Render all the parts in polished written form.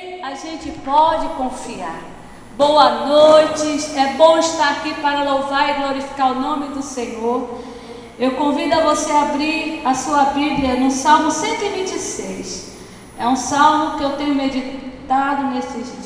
Nele a gente pode confiar. Boa noite, é bom estar aqui para louvar e glorificar o nome do Senhor. Eu convido a você a abrir a sua Bíblia no Salmo 126. É um salmo que eu tenho meditado nesses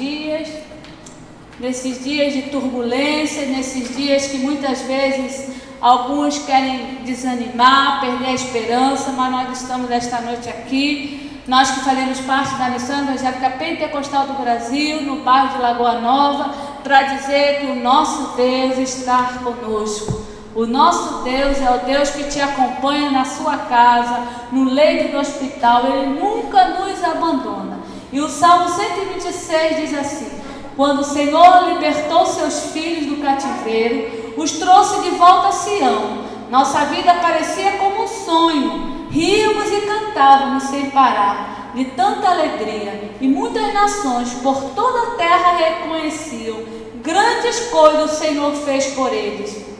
dias de turbulência, nesses dias que muitas vezes alguns querem desanimar, perder a esperança, mas nós estamos esta noite aqui, nós que fazemos parte da Missão Evangélica Pentecostal do Brasil, no bairro de Lagoa Nova, para dizer que o nosso Deus está conosco. O nosso Deus é o Deus que te acompanha na sua casa, no leito do hospital, Ele nunca nos abandona. E o Salmo 126 diz assim: quando o Senhor libertou seus filhos do cativeiro, os trouxe de volta a Sião, nossa vida parecia como um sonho, ríamos e cantávamos sem parar, de tanta alegria, e muitas nações por toda a terra reconheciam, grandes coisas o Senhor fez por eles.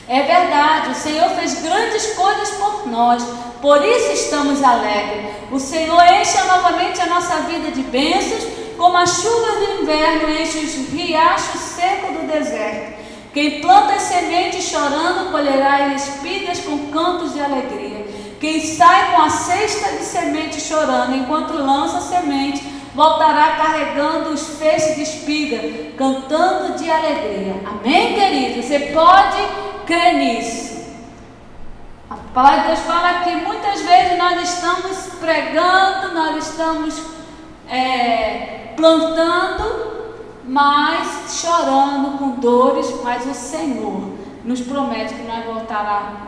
É verdade, o Senhor fez grandes coisas por nós, por isso estamos alegres. O Senhor enche novamente a nossa vida de bênçãos, como a chuva do inverno enche os riachos secos do deserto. Quem planta as sementes chorando, colherá espigas com cantos de alegria. Quem sai com a cesta de semente chorando, enquanto lança a semente, voltará carregando os feixes de espiga, cantando de alegria. Amém, querido? Você pode crer nisso. A palavra de Deus fala que muitas vezes nós estamos pregando, nós estamos plantando, mas chorando com dores, mas o Senhor nos promete que nós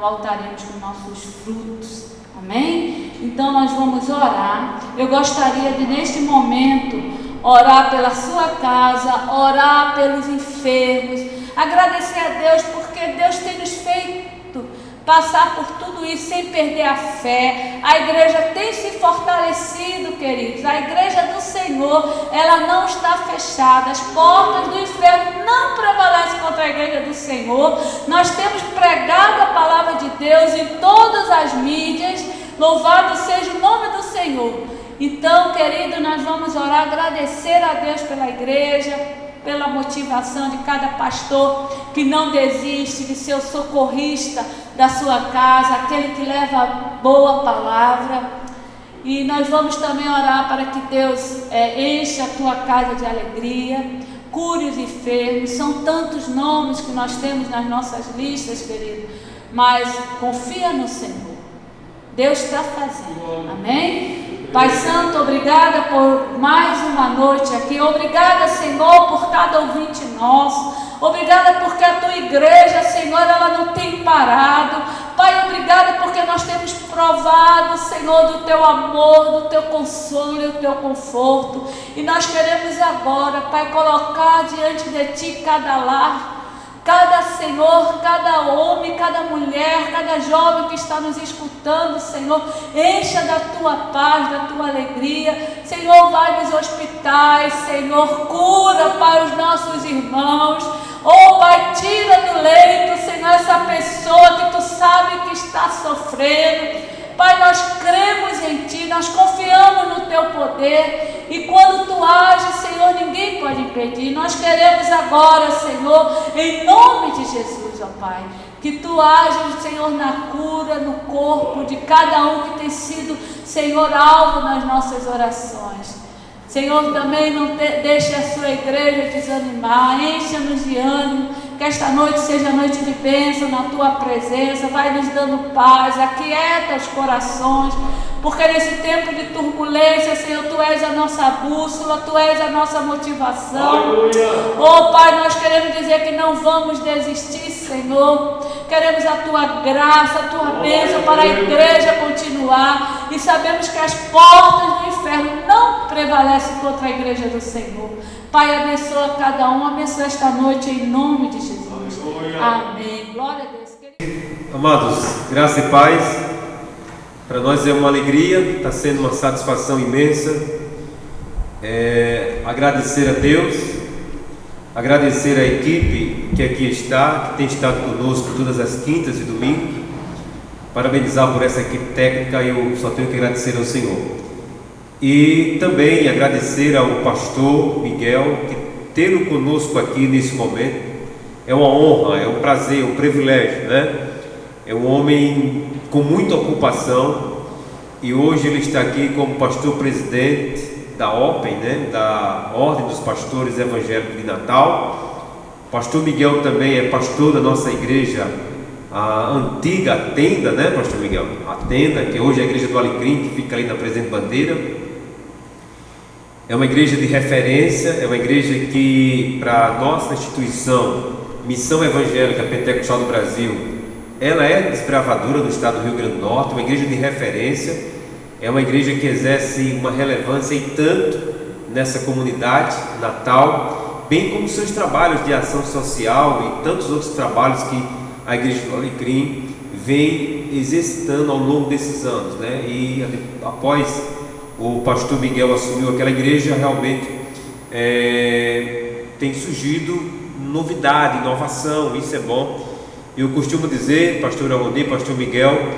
voltaremos com nossos frutos. Amém? Então nós vamos orar. Eu gostaria de, neste momento, orar pela sua casa, orar pelos enfermos, agradecer a Deus porque Deus tem nos feito passar por tudo isso sem perder a fé. A igreja tem se fortalecido, queridos. A igreja do Senhor, ela não está fechada. As portas do inferno não prevalecem contra a igreja do Senhor. Nós temos pregado a palavra de Deus em todas as mídias. Louvado seja o nome do Senhor. Então, querido, nós vamos orar, agradecer a Deus pela igreja, pela motivação de cada pastor que não desiste de ser o socorrista da sua casa, aquele que leva a boa palavra. E nós vamos também orar para que Deus encha a tua casa de alegria, cure os enfermos. São tantos nomes que nós temos nas nossas listas, querido, mas confia no Senhor. Deus está fazendo. Amém? Pai Santo, obrigada por mais uma noite aqui. Obrigada, Senhor, por cada ouvinte nosso. Obrigada porque a tua igreja, Senhor, ela não tem parado. Pai, obrigada porque nós temos provado, Senhor, do teu amor, do teu consolo e do teu conforto. E nós queremos agora, Pai, colocar diante de ti cada lar, cada Senhor, cada homem, cada mulher, cada jovem que está nos escutando, Senhor, encha da tua paz, da tua alegria. Senhor, vai nos hospitais, Senhor, cura, Pai, os nossos irmãos. Oh, Pai, tira do leito, Senhor, essa pessoa que tu sabe que está sofrendo. Pai, nós cremos em Ti, nós confiamos no Teu poder, e quando Tu ages, Senhor, ninguém pode impedir. Nós queremos agora, Senhor, em nome de Jesus, ó Pai, que Tu ages, Senhor, na cura, no corpo de cada um que tem sido, Senhor, alvo nas nossas orações. Senhor, também não deixe a sua igreja desanimar, encha-nos de ânimo, que esta noite seja noite de bênção na tua presença, vai nos dando paz, aquieta os corações, porque nesse tempo de turbulência, Senhor, tu és a nossa bússola, tu és a nossa motivação. Aleluia. Oh Pai, nós queremos dizer que não vamos desistir, Senhor, queremos a tua graça, a tua bênção para a igreja continuar, e sabemos que as portas do inferno não prevalecem contra a igreja do Senhor. Pai, abençoa cada um, abençoa esta noite em nome de Jesus. Aleluia. Amém. Glória a Deus. Amados, graça e paz. Para nós é uma alegria, está sendo uma satisfação imensa. Agradecer a Deus, agradecer a equipe que aqui está, que tem estado conosco todas as quintas e domingos. Parabenizar por essa equipe técnica, e eu só tenho que agradecer ao Senhor. E também agradecer ao pastor Miguel, que tê-lo conosco aqui nesse momento é uma honra, é um prazer, é um privilégio, né? É um homem com muita ocupação e hoje ele está aqui como pastor presidente da OPEN, né? Da Ordem dos Pastores Evangélicos de Natal. Pastor Miguel também é pastor da nossa igreja, a antiga Tenda, né, pastor Miguel? A Tenda, que hoje é a igreja do Alecrim, que fica ali na Presidente Bandeira. É uma igreja de referência, é uma igreja que, para a nossa instituição, Missão Evangélica Pentecostal do Brasil, ela é desbravadora do estado do Rio Grande do Norte, uma igreja de referência, é uma igreja que exerce uma relevância e tanto nessa comunidade natal, bem como seus trabalhos de ação social e tantos outros trabalhos que a igreja do Alecrim vem exercitando ao longo desses anos, né? E após o pastor Miguel assumiu aquela igreja, realmente tem surgido novidade, inovação, isso é bom. Eu costumo dizer, pastor Aroni, pastor Miguel,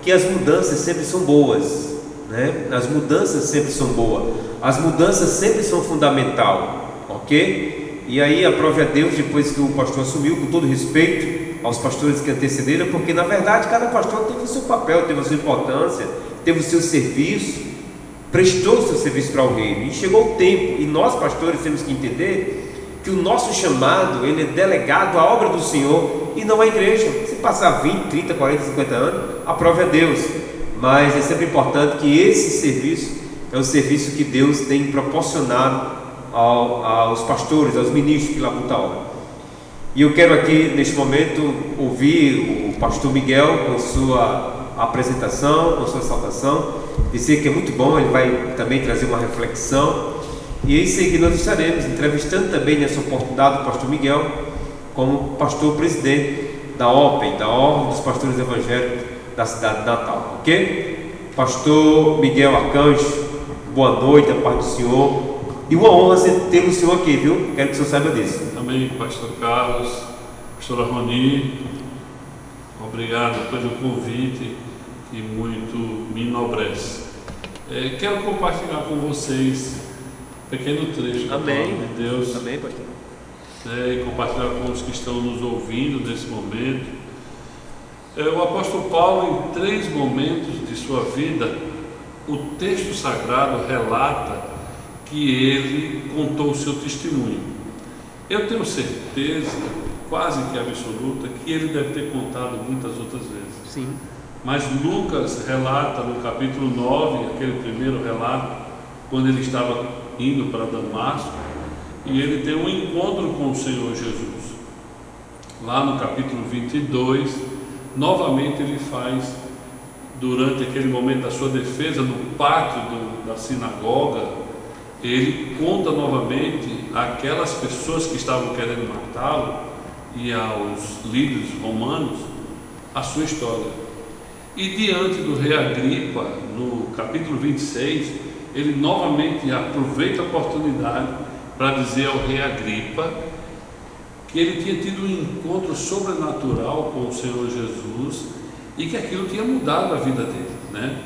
que as mudanças sempre são boas, né? As mudanças sempre são boas, as mudanças sempre são fundamental, ok? E aí aprove a Deus depois que o pastor assumiu, com todo respeito aos pastores que antecederam, porque na verdade cada pastor teve o seu papel, teve a sua importância, teve o seu serviço, prestou o seu serviço para o reino, e chegou o tempo, e nós pastores temos que entender que o nosso chamado, ele é delegado à obra do Senhor e não à igreja. Se passar 20, 30, 40, 50 anos, aprove a Deus, mas é sempre importante que esse serviço é o serviço que Deus tem proporcionado aos pastores, aos ministros que labutam a obra. E eu quero aqui neste momento ouvir o pastor Miguel com sua apresentação, com sua saudação, dizer que é muito bom, ele vai também trazer uma reflexão. E em seguida nós estaremos entrevistando também nessa oportunidade o pastor Miguel como pastor presidente da OPEN, da Ordem dos Pastores Evangélicos da cidade de Natal, ok? Pastor Miguel Arcanjo, boa noite, a paz do Senhor, e uma honra ter o Senhor aqui, viu? Quero que o Senhor saiba disso. Amém, pastor Carlos, pastor Aroni, obrigado pelo convite que muito me enobrece. Quero compartilhar com vocês pequeno trecho da palavra de Deus. Amém, pastor. E compartilhar com os que estão nos ouvindo nesse momento. O apóstolo Paulo, em 3 momentos de sua vida, o texto sagrado relata que ele contou o seu testemunho. Eu tenho certeza, quase que absoluta, que ele deve ter contado muitas outras vezes. Sim. Mas Lucas relata no capítulo 9, aquele primeiro relato, quando ele estava indo para Damasco, e ele tem um encontro com o Senhor Jesus. Lá no capítulo 22, novamente ele faz, durante aquele momento da sua defesa, no pátio da sinagoga, ele conta novamente àquelas pessoas que estavam querendo matá-lo e aos líderes romanos a sua história. E diante do rei Agripa, no capítulo 26, ele novamente aproveita a oportunidade para dizer ao rei Agripa que ele tinha tido um encontro sobrenatural com o Senhor Jesus e que aquilo tinha mudado a vida dele, né?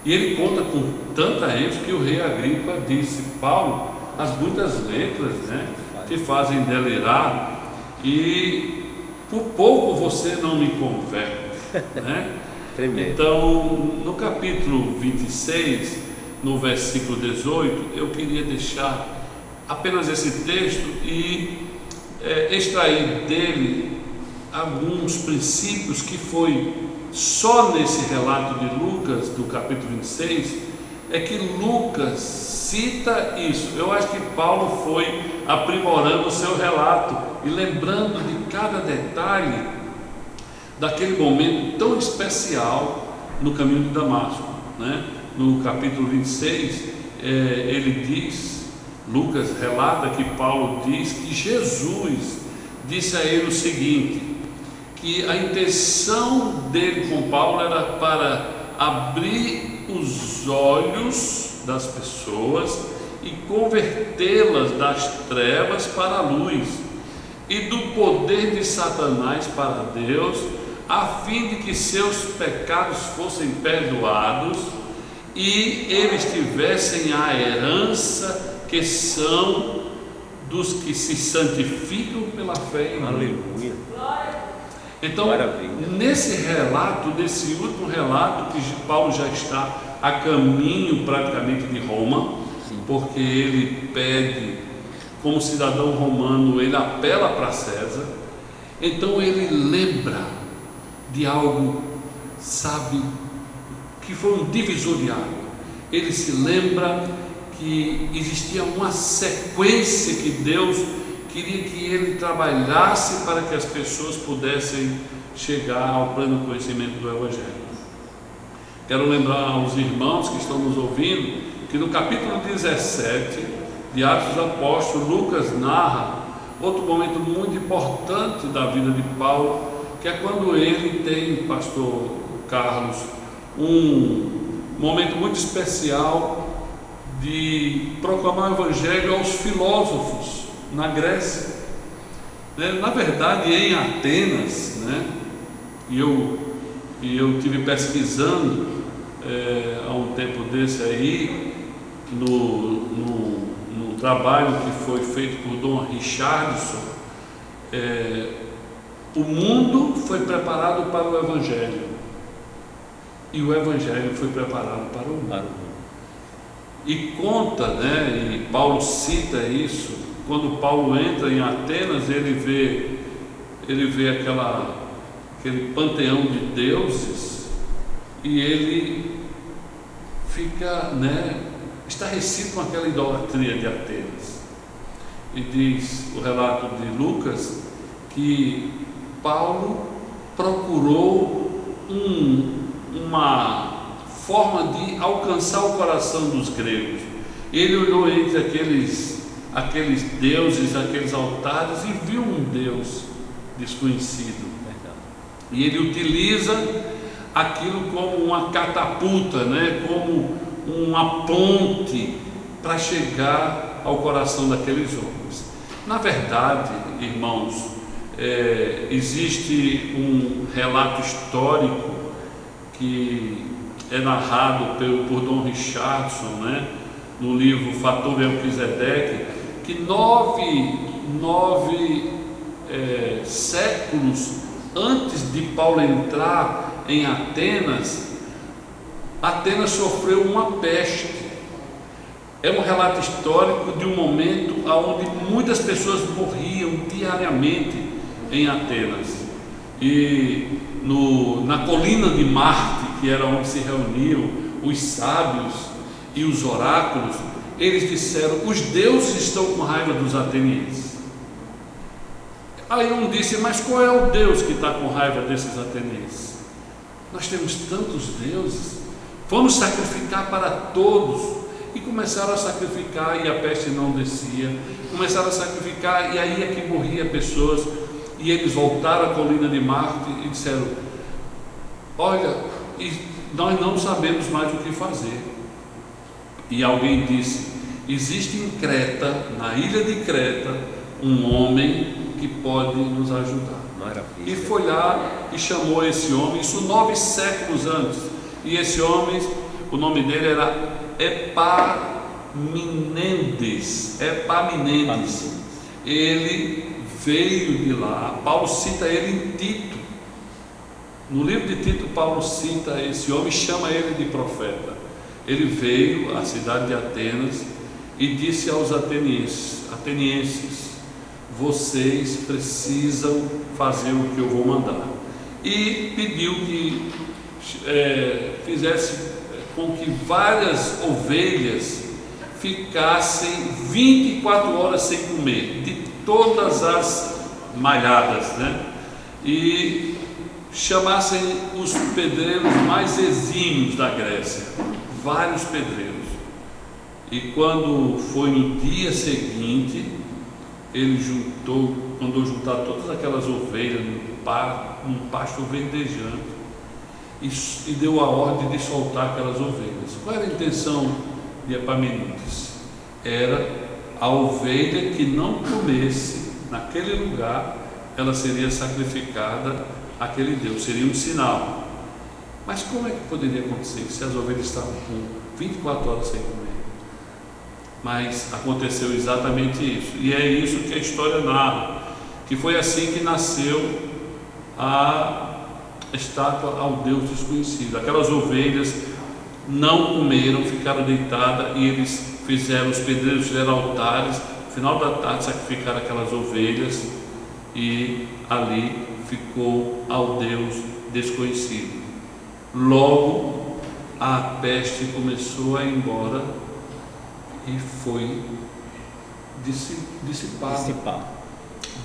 E ele conta com tanta ênfase que o rei Agripa disse: Paulo, as muitas letras, né, te fazem delirar e por pouco você não me converte, né? Então, no capítulo 26, no versículo 18, eu queria deixar apenas esse texto e extrair dele alguns princípios que foi só nesse relato de Lucas, do capítulo 26, é que Lucas cita isso. Eu acho que Paulo foi aprimorando o seu relato e lembrando de cada detalhe daquele momento tão especial no caminho de Damasco, né? No capítulo 26, ele diz, Lucas relata que Paulo diz que Jesus disse a ele o seguinte, que a intenção dele com Paulo era para abrir os olhos das pessoas e convertê-las das trevas para a luz e do poder de Satanás para Deus, a fim de que seus pecados fossem perdoados e eles tivessem a herança que são dos que se santificam pela fé em mim. Aleluia. Então, Maravilha. nesse relato, nesse último relato, que Paulo já está a caminho praticamente de Roma, porque ele pede, como cidadão romano, ele apela para César, então ele lembra de algo, sabe, que foi um divisor de água. Ele se lembra que existia uma sequência que Deus queria que ele trabalhasse para que as pessoas pudessem chegar ao pleno conhecimento do Evangelho. Quero lembrar aos irmãos que estão nos ouvindo que no capítulo 17 de Atos dos Apóstolos, Lucas narra outro momento muito importante da vida de Paulo, que é quando ele tem, pastor Carlos, um momento muito especial de proclamar o Evangelho aos filósofos na Grécia. Na verdade, em Atenas, e eu tive pesquisando há um tempo desse aí, no trabalho que foi feito por Dom Richardson, o mundo foi preparado para o Evangelho e o Evangelho foi preparado para o mundo. E conta, e Paulo cita isso, quando Paulo entra em Atenas, ele vê aquele panteão de deuses e ele fica, estarrecido com aquela idolatria de Atenas. E diz o relato de Lucas que Paulo procurou uma forma de alcançar o coração dos gregos. Ele olhou entre aqueles deuses, aqueles altares, e viu um Deus desconhecido. E ele utiliza aquilo como uma catapulta, como uma ponte para chegar ao coração daqueles homens. Na verdade, irmãos, existe um relato histórico que é narrado por Dom Richardson, no livro Fator Melquisedeque, que nove séculos antes de Paulo entrar em Atenas, Atenas sofreu uma peste. É um relato histórico de um momento onde muitas pessoas morriam diariamente em Atenas. E na colina de Marte, que era onde se reuniam os sábios e os oráculos, eles disseram: os deuses estão com raiva dos atenienses. Aí um disse: mas qual é o Deus que está com raiva desses atenienses? Nós temos tantos deuses, vamos sacrificar para todos. E começaram a sacrificar, e a peste não descia. Começaram a sacrificar, e aí é que morria pessoas. E eles voltaram à colina de Marte e disseram: olha, nós não sabemos mais o que fazer. E alguém disse: existe em Creta, na ilha de Creta, um homem que pode nos ajudar. Maravilha. E foi lá e chamou esse homem, isso 9 séculos antes. E esse homem, o nome dele era Epaminondas. Ele veio de lá. Paulo cita ele em Tito. No livro de Tito, Paulo cita esse homem e chama ele de profeta. Ele veio à cidade de Atenas e disse aos atenienses: vocês precisam fazer o que eu vou mandar. E pediu que fizesse com que várias ovelhas ficassem 24 horas sem comer, de todas as malhadas, e chamassem os pedreiros mais exímios da Grécia, vários pedreiros. E quando foi no dia seguinte, ele mandou juntar todas aquelas ovelhas num pasto verdejante e deu a ordem de soltar aquelas ovelhas. Qual era a intenção de Epaminondas? Era a ovelha que não comesse naquele lugar, ela seria sacrificada àquele Deus, seria um sinal. Mas como é que poderia acontecer se as ovelhas estavam com 24 horas sem comer. Mas aconteceu exatamente isso. E é isso que a história narra, que foi assim que nasceu a estátua ao Deus desconhecido. Aquelas ovelhas não comeram, ficaram deitadas, e eles fizeram, os pedreiros fizeram altares. No final da tarde sacrificaram aquelas ovelhas, e ali ficou ao Deus desconhecido. Logo a peste começou a ir embora e foi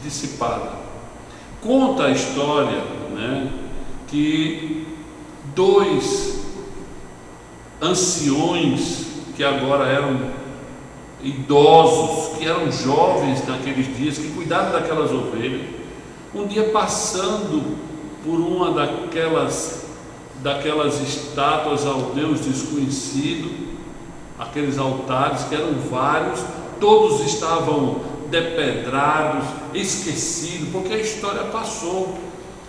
dissipada. Conta a história, né, que 2 anciões que agora eram idosos, que eram jovens naqueles dias, que cuidavam daquelas ovelhas, um dia passando por uma daquelas estátuas ao Deus desconhecido, aqueles altares que eram vários, todos estavam depedrados, esquecidos, porque a história passou,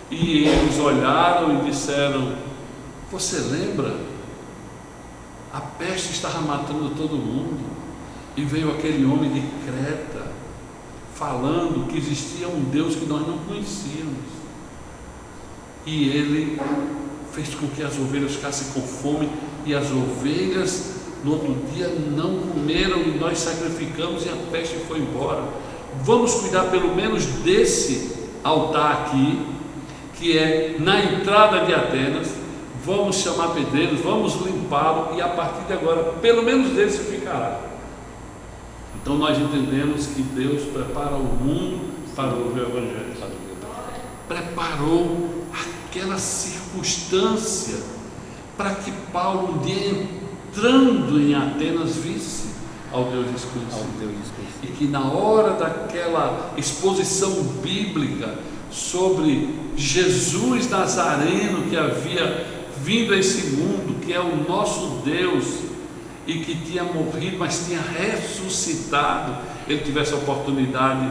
e eles olharam e disseram: você lembra? A peste estava matando todo mundo, e veio aquele homem de Creta falando que existia um Deus que nós não conhecíamos, e ele fez com que as ovelhas ficassem com fome, e as ovelhas no outro dia não comeram, e nós sacrificamos e a peste foi embora. Vamos cuidar pelo menos desse altar aqui, que é na entrada de Atenas. Vamos chamar pedreiros, vamos limpá-lo, e a partir de agora pelo menos desse ficará. Então nós entendemos que Deus prepara o mundo para ouvir o Evangelho. Preparou aquela circunstância para que Paulo, um dia entrando em Atenas, visse ao Deus desconhecido. E que na hora daquela exposição bíblica sobre Jesus Nazareno, que havia vindo a esse mundo, que é o nosso Deus, e que tinha morrido, mas tinha ressuscitado, ele tivesse a oportunidade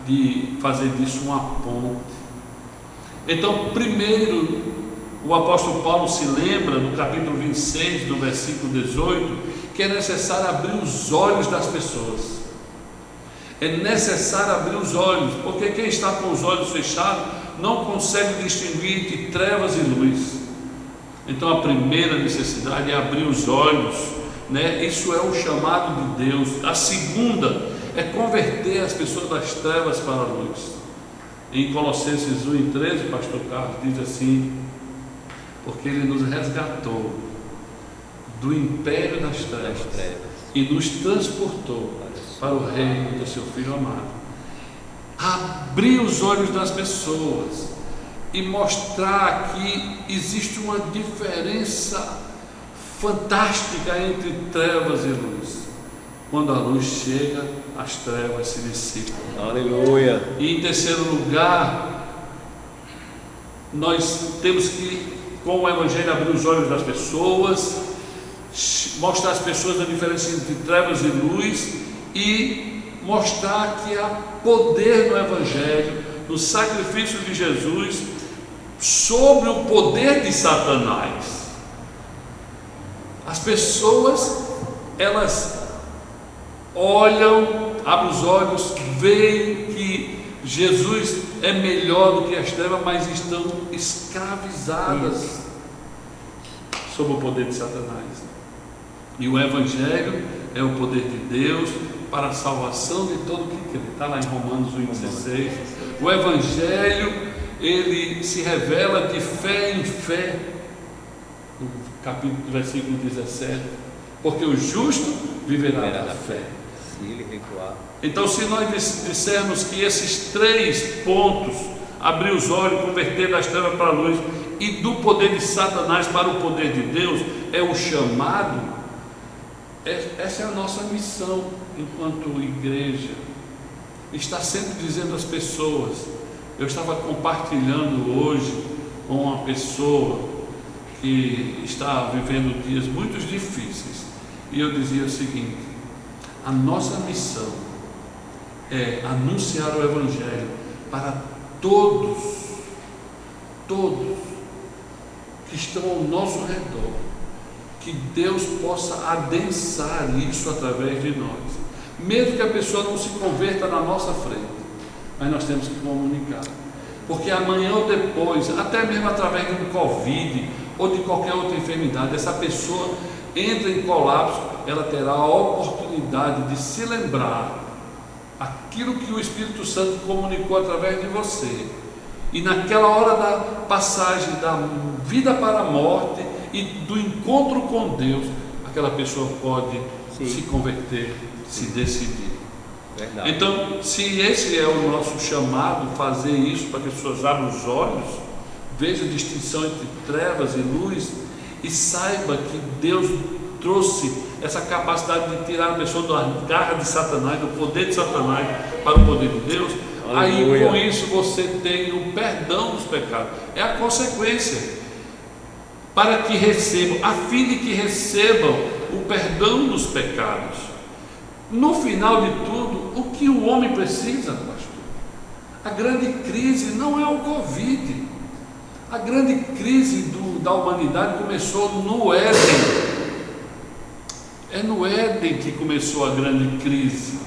de fazer disso uma ponte. Então, primeiro, o apóstolo Paulo se lembra, no capítulo 26, no versículo 18, que é necessário abrir os olhos das pessoas. É necessário abrir os olhos, porque quem está com os olhos fechados não consegue distinguir entre trevas e luz. Então a primeira necessidade é abrir os olhos, né? Isso é o chamado de Deus. A segunda é converter as pessoas das trevas para a luz. Em Colossenses 1:13, pastor Carlos diz assim: porque ele nos resgatou do império das trevas e nos transportou para o reino do seu Filho amado. Abrir os olhos das pessoas e mostrar que existe uma diferença fantástica entre trevas e luz. Quando a luz chega, as trevas se dissipam. Aleluia. E em terceiro lugar, nós temos que, com o Evangelho, abrir os olhos das pessoas, mostrar às pessoas a diferença entre trevas e luz, e mostrar que há poder no Evangelho, no sacrifício de Jesus, sobre o poder de Satanás. As pessoas, elas olham, abrem os olhos, veem que Jesus é melhor do que as trevas, mas estão escravizadas sob o poder de Satanás. E o Evangelho é o poder de Deus para a salvação de todo que crê. Está lá em Romanos 1:16. O Evangelho, ele se revela de fé em fé, no capítulo, versículo 17, porque o justo viverá da fé. Então, se nós dissermos que esses 3 pontos, abrir os olhos, converter das trevas para a luz, e do poder de Satanás para o poder de Deus, é o chamado, essa é a nossa missão enquanto igreja. Está sempre dizendo às pessoas. Eu estava compartilhando hoje com uma pessoa que está vivendo dias muito difíceis, e eu dizia o seguinte: a nossa missão é anunciar o Evangelho para todos que estão ao nosso redor, que Deus possa adensar isso através de nós, mesmo que a pessoa não se converta na nossa frente, mas nós temos que comunicar, porque amanhã ou depois, até mesmo através de um Covid ou de qualquer outra enfermidade, essa pessoa entra em colapso, ela terá a oportunidade de se lembrar aquilo que o Espírito Santo comunicou através de você, e naquela hora da passagem da vida para a morte e do encontro com Deus, aquela pessoa pode se converter, se decidir. Verdade. Então, se esse é o nosso chamado, fazer isso para que as pessoas abram os olhos, vejam a distinção entre trevas e luz, e saiba que Deus trouxe essa capacidade de tirar a pessoa da garra de Satanás, do poder de Satanás para o poder de Deus. Aleluia. Aí com isso você tem o perdão dos pecados, é a consequência, para que recebam, a fim de que recebam o perdão dos pecados. No final de tudo, o que o homem precisa, pastor? A grande crise não é o Covid. A grande crise da humanidade começou no Éden. É no Éden que começou a grande crise.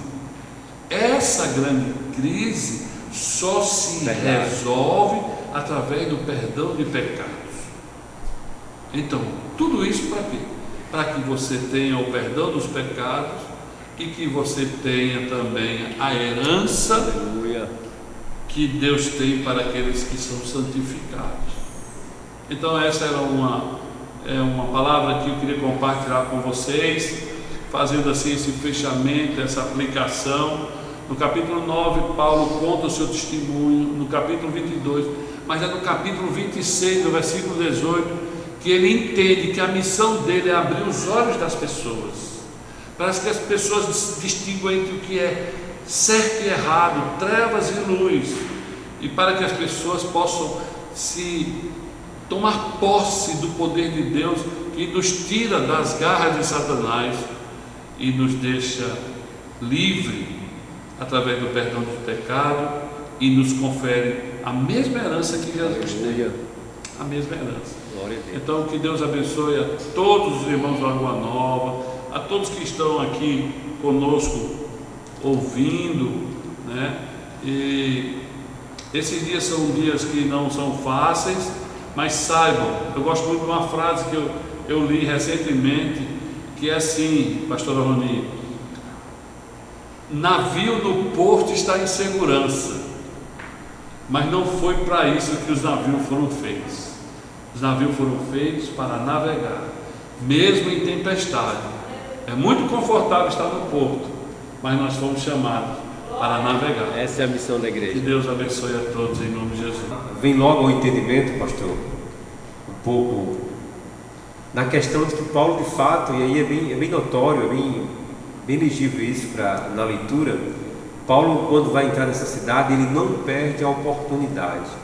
Essa grande crise só se resolve através do perdão de pecados. Então, tudo isso para quê? Para que você tenha o perdão dos pecados e que você tenha também a herança, aleluia, que Deus tem para aqueles que são santificados. Então essa era uma palavra que eu queria compartilhar com vocês, fazendo assim esse fechamento, essa aplicação. No capítulo 9, Paulo conta o seu testemunho, no capítulo 22, mas é no capítulo 26, no versículo 18, que ele entende que a missão dele é abrir os olhos das pessoas, para que as pessoas distinguam entre o que é certo e errado, trevas e luz, e para que as pessoas possam se tomar posse do poder de Deus, que nos tira das garras de Satanás e nos deixa livre através do perdão do pecado, e nos confere a mesma herança que Jesus tem, a mesma herança. Então que Deus abençoe a todos os irmãos da Lagoa Nova, a todos que estão aqui conosco ouvindo, né? E esses dias são dias que não são fáceis, mas saibam, eu gosto muito de uma frase que eu li recentemente, que é assim, pastor Roni: navio no porto está em segurança, mas não foi para isso que os navios foram feitos. Os navios foram feitos para navegar, mesmo em tempestade. É muito confortável estar no porto, mas nós fomos chamados para navegar. Essa é a missão da igreja. Que Deus abençoe a todos em nome de Jesus. Vem logo ao entendimento, pastor, um pouco na questão de que Paulo, de fato, e aí é bem notório, bem legível isso na leitura. Paulo, quando vai entrar nessa cidade, ele não perde a oportunidade.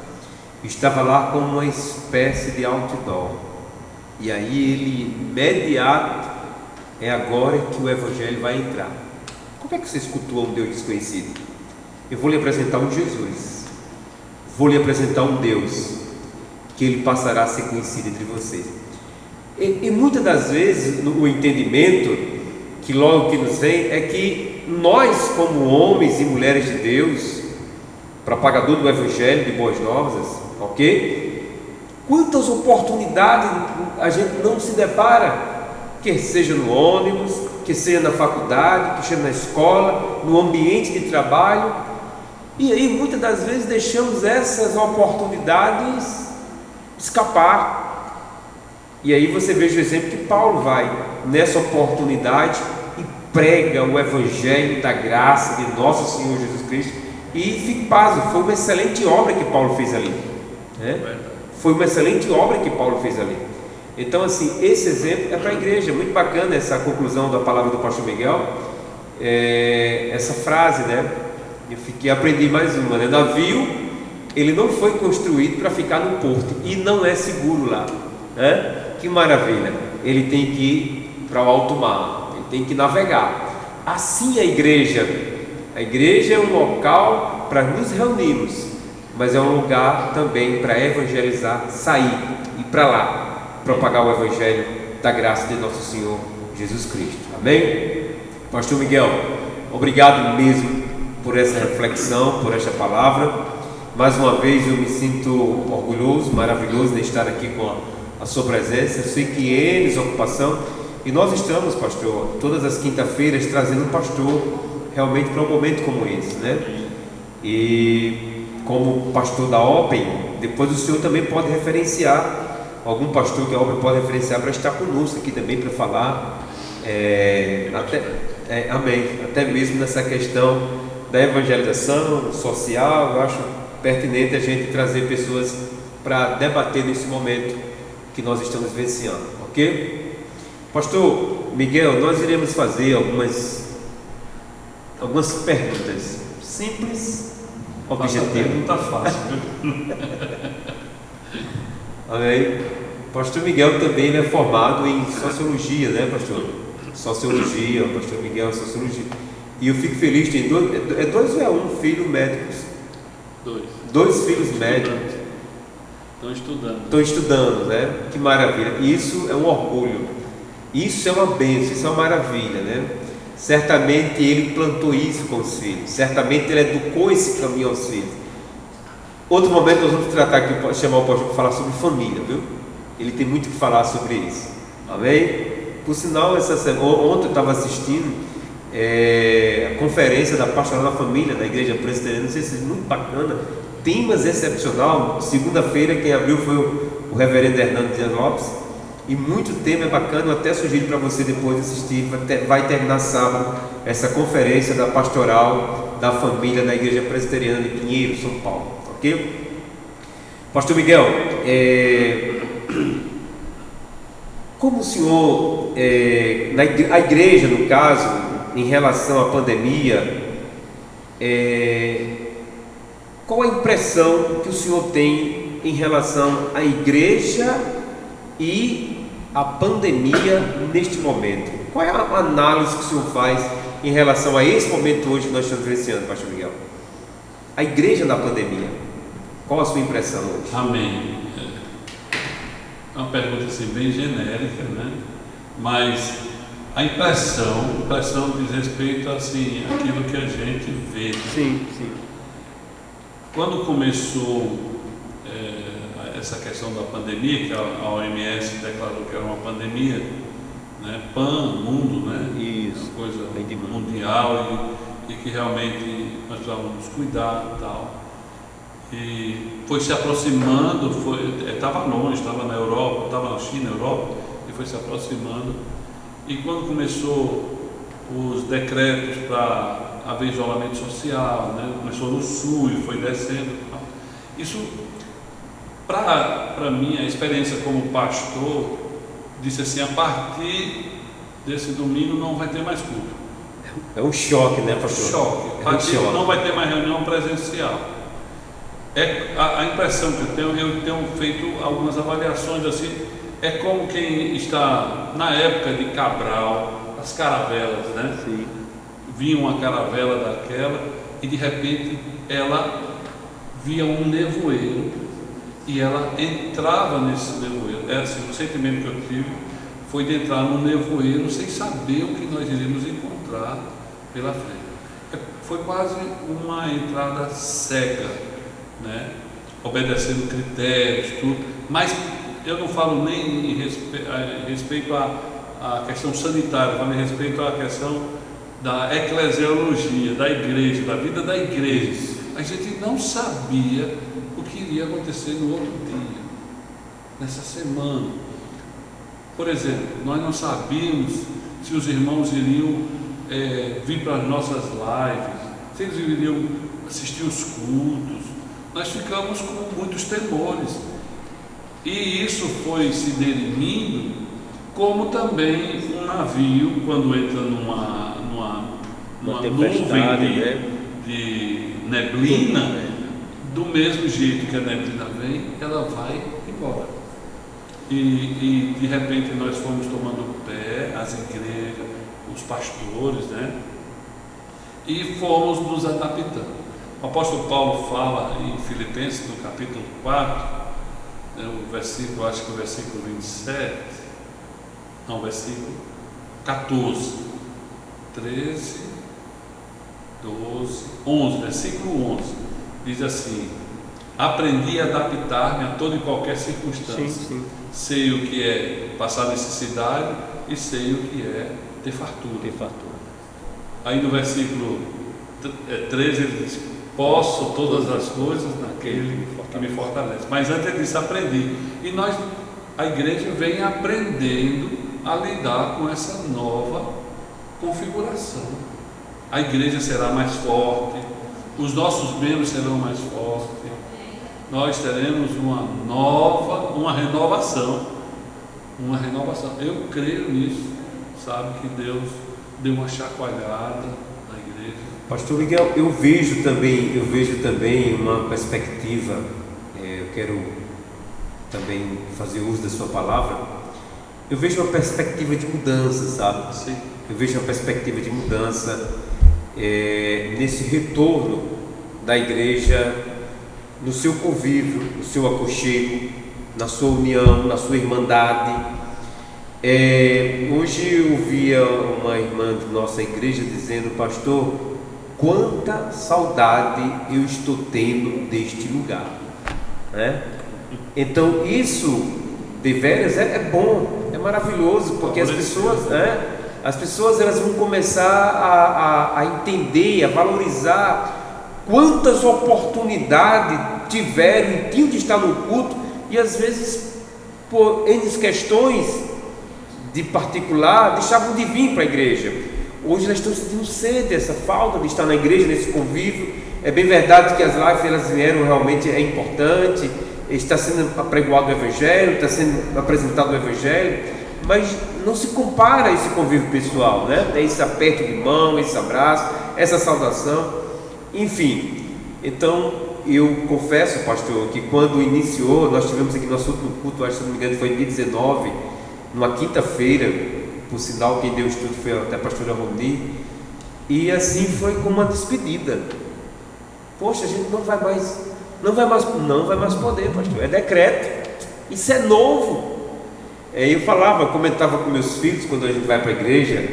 Estava lá como uma espécie de outdoor, e aí ele, imediato, é agora que o evangelho vai entrar. Como é que você escutou um Deus desconhecido? Eu vou lhe apresentar um Jesus, vou lhe apresentar um Deus, que ele passará a ser conhecido entre vocês. E muitas das vezes o entendimento que logo que nos vem é que nós, como homens e mulheres de Deus, propagador do evangelho de boas novas, ok? Quantas oportunidades a gente não se depara, quer seja no ônibus, que seja na faculdade, que seja na escola, no ambiente de trabalho, e aí muitas das vezes deixamos essas oportunidades escapar. E aí você veja o exemplo que Paulo vai nessa oportunidade e prega o evangelho da graça de nosso Senhor Jesus Cristo, e fique pasmo, foi uma excelente obra que Paulo fez ali, né? Foi uma excelente obra que Paulo fez ali. Então, assim, esse exemplo é para a igreja. Muito bacana essa conclusão da palavra do pastor Miguel, essa frase, né? Aprendi mais uma, né? Navio, ele não foi construído para ficar no porto, e não é seguro lá, né? Que maravilha, ele tem que ir para o alto mar, ele tem que navegar. Assim a igreja é um local para nos reunirmos, mas é um lugar também para evangelizar, sair, ir para lá, propagar o evangelho da graça de nosso Senhor Jesus Cristo. Amém? Pastor Miguel, obrigado mesmo por essa reflexão, por esta palavra. Mais uma vez eu me sinto orgulhoso, maravilhoso de estar aqui com a sua presença. Eu sei que eles ocupação, e nós estamos, pastor, todas as quinta-feiras trazendo um pastor realmente para um momento como esse, né? E como pastor da Open, depois o senhor também pode referenciar algum pastor que a Open pode referenciar para estar conosco aqui também para falar, amém, até mesmo nessa questão da evangelização social. Eu acho pertinente a gente trazer pessoas para debater nesse momento que nós estamos vivenciando, ok? Pastor Miguel, nós iremos fazer algumas perguntas simples, objetivas. Pergunta fácil. Amém. Pastor Miguel também ele é formado em sociologia, né, pastor? Sociologia, o pastor Miguel é sociologia. E eu fico feliz, tem dois ou é um filho médicos? Dois filhos médicos. Estão estudando, né? Que maravilha. Isso é um orgulho. Isso é uma bênção, isso é uma maravilha, né? Certamente ele plantou isso com os filhos. Certamente ele educou esse caminho aos filhos. Outro momento nós vamos tratar aqui, chamar o pastor para falar sobre família, viu? Ele tem muito que falar sobre isso. Amém? Por sinal, ontem eu estava assistindo a conferência da Pastoral da Família da Igreja Presbiteriana. Não sei se é muito bacana. Temas excepcional. Segunda-feira quem abriu foi o reverendo Hernando Dias Lopes. E muito tema é bacana. Eu até sugiro para você depois assistir. Vai terminar sábado essa conferência da Pastoral da Família da Igreja Presbiteriana de Pinheiro, São Paulo. Ok? Pastor Miguel, como o senhor, a igreja no caso, em relação à pandemia, qual a impressão que o senhor tem em relação à igreja e à pandemia neste momento? Qual é a análise que o senhor faz em relação a esse momento hoje que nós estamos vivenciando, pastor Miguel? A igreja na pandemia, qual a sua impressão hoje? Amém. É uma pergunta assim bem genérica, né? Mas a impressão diz respeito assim àquilo que a gente vê. Sim. Quando começou essa questão da pandemia, que a OMS declarou que era uma pandemia, né? Mundo, né? Isso. Uma coisa mundial e que realmente nós precisávamos nos cuidar e tal. E foi se aproximando, estava longe, estava na Europa, estava na China, Europa, e foi se aproximando. E quando começou os decretos para haver isolamento social, né? Começou no sul e foi descendo. Isso, para mim, a experiência como pastor, disse assim: a partir desse domingo não vai ter mais culto. É um choque, né, pastor? Choque. A partir não vai ter mais reunião presencial. A impressão que eu tenho feito algumas avaliações assim, é como quem está na época de Cabral, as caravelas, né? Sim. Vinha uma caravela daquela e de repente ela via um nevoeiro e ela entrava nesse nevoeiro. Assim, o sentimento que eu tive foi de entrar no nevoeiro sem saber o que nós iríamos encontrar pela frente. Foi quase uma entrada cega, né? Obedecendo critérios, tudo, mas eu não falo nem em respeito à questão sanitária, eu falo em respeito à questão da eclesiologia, da igreja, da vida da igreja. A gente não sabia o que iria acontecer no outro dia, nessa semana. Por exemplo, nós não sabíamos se os irmãos iriam vir para as nossas lives, se eles iriam assistir os cultos. Nós ficamos com muitos temores, e isso foi se derimindo, como também um navio, quando entra numa nuvem de neblina, do mesmo jeito que a neblina vem, ela vai embora. E de repente nós fomos tomando pé, as igrejas, os pastores, né? E fomos nos adaptando. O apóstolo Paulo fala em Filipenses, no capítulo 4, o versículo, acho que o versículo 27, Não, versículo 14, 13, 12, 11, versículo 11, diz assim: aprendi a adaptar-me a toda e qualquer circunstância. Sim. Sei o que é passar necessidade e sei o que é ter fartura. Aí no versículo 13 ele diz: posso todas as coisas naquele que me fortalece. Mas antes ele disse: aprendi. E nós, a igreja, vem aprendendo a lidar com essa nova configuração. A igreja será mais forte, os nossos membros serão mais fortes, nós teremos uma renovação. Eu creio nisso, sabe, que Deus deu uma chacoalhada na igreja. Pastor Miguel, eu vejo também uma perspectiva, eu quero também fazer uso da sua palavra. Eu vejo uma perspectiva de mudança, sabe? Sim. Eu vejo uma perspectiva de mudança nesse retorno da igreja, no seu convívio, no seu aconchego, na sua união, na sua irmandade. Hoje eu ouvia uma irmã de nossa igreja dizendo: pastor, quanta saudade eu estou tendo deste lugar, né? Então isso deveras é bom, é maravilhoso, porque as pessoas elas vão começar a entender, a valorizar quantas oportunidades tiveram e tinham de estar no culto, e às vezes por N questões de particular deixavam de vir para a igreja. Hoje elas estão sentindo sede, essa falta de estar na igreja, nesse convívio. É bem verdade que as lives elas vieram, realmente é importante, está sendo apregoado o Evangelho, está sendo apresentado o Evangelho, mas não se compara a esse convívio pessoal, né? Esse aperto de mão, esse abraço, essa saudação, enfim. Então eu confesso, pastor, que quando iniciou, nós tivemos aqui nosso último culto, acho que, se não me engano, foi em dia 19, numa quinta-feira, por sinal quem deu o estudo foi até a pastora Roni, e assim foi como uma despedida. Poxa, a gente não vai mais poder, pastor, é decreto, isso é novo. Eu comentava com meus filhos quando a gente vai para a igreja: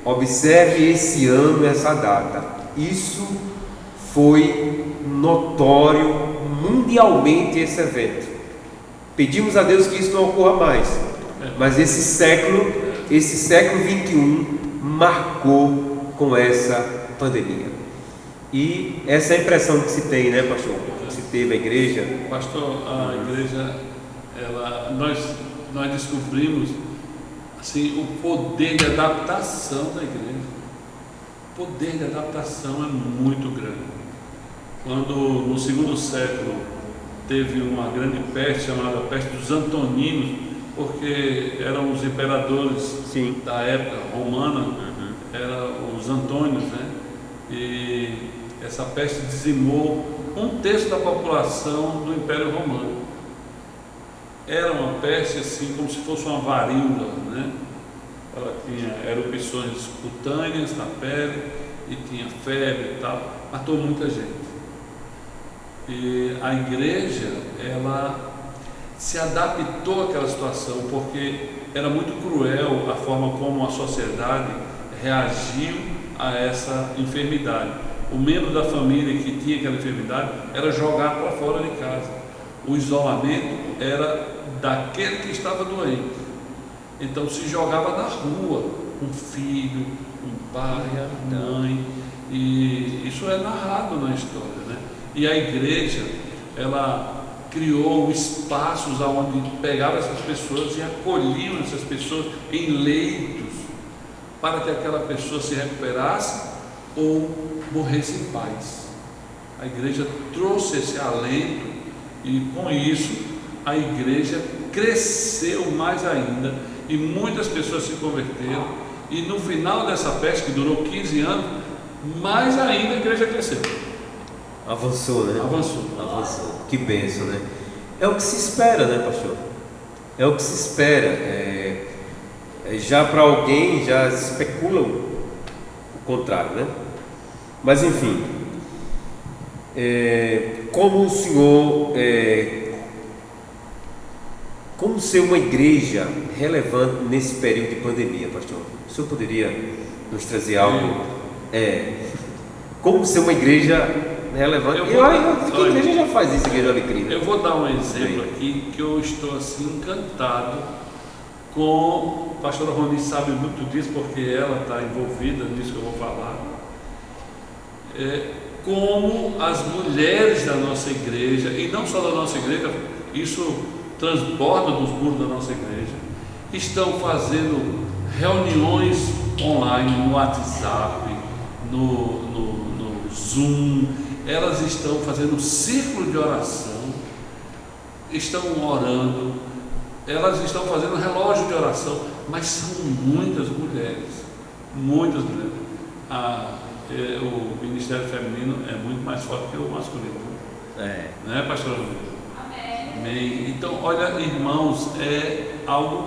observe esse ano, essa data. Isso foi notório mundialmente, esse evento. Pedimos a Deus que isso não ocorra mais, mas esse século 21 marcou com essa pandemia. E essa é a impressão que se tem, né, pastor? Que se teve a igreja. Pastor, a igreja, nós descobrimos assim, o poder de adaptação da igreja. O poder de adaptação é muito grande. Quando no segundo século teve uma grande peste chamada peste dos Antoninos, porque eram os imperadores Sim. da época romana, eram os Antônios, né? E essa peste dizimou 1/3 da população do Império Romano. Era uma peste assim, como se fosse uma varíola, né? Ela tinha erupções cutâneas na pele e tinha febre e tal, matou muita gente. E a igreja, ela se adaptou àquela situação, porque era muito cruel a forma como a sociedade reagiu a essa enfermidade. O membro da família que tinha aquela enfermidade era jogado para fora de casa. O isolamento era daquele que estava doente. Então se jogava na rua um filho, um pai, uma mãe, e isso é narrado na história, né? E a igreja, ela criou espaços onde pegava essas pessoas e acolhiam essas pessoas em leitos, para que aquela pessoa se recuperasse ou morresse em paz. A igreja trouxe esse alento e com isso a igreja cresceu mais ainda e muitas pessoas se converteram, e no final dessa peste, que durou 15 anos, mais ainda a igreja cresceu. Avançou, né? Avançou. Que bênção, né? É o que se espera, né, pastor? É o que se espera. Já para alguém já especulam o contrário, né? Mas enfim, como o senhor Como ser uma igreja relevante nesse período de pandemia, pastor? O senhor poderia nos trazer algo? Como ser uma igreja relevante? Que igreja já faz isso, Igreja Alecrim? Eu vou dar um exemplo aqui que eu estou assim encantado com. A pastora Roni sabe muito disso porque ela está envolvida nisso que eu vou falar. Como as mulheres da nossa igreja, e não só da nossa igreja, isso transborda dos muros da nossa igreja, estão fazendo reuniões online no WhatsApp, no Zoom. Elas estão fazendo um círculo de oração, estão orando, elas estão fazendo relógio de oração, mas são muitas mulheres. O ministério feminino é muito mais forte que o masculino. Né, pastor? Amém. Então, olha, irmãos, é algo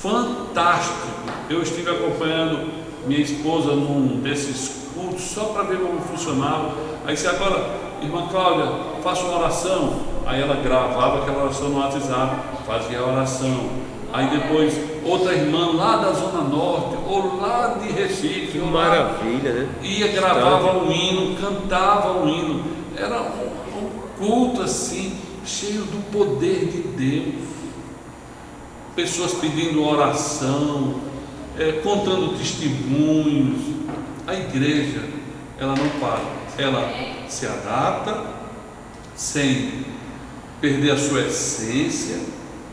fantástico. Eu estive acompanhando minha esposa num desses cultos só para ver como funcionava. Aí disse: agora, irmã Cláudia, faça uma oração. Aí ela gravava aquela oração no WhatsApp, fazia a oração. Aí depois outra irmã lá da Zona Norte ou lá de Recife, que maravilha, né? Ia, gravava um hino, cantava um hino. Era um culto assim, cheio do poder de Deus. Pessoas pedindo oração, contando testemunhos. A igreja, ela não para, ela se adapta sem perder a sua essência,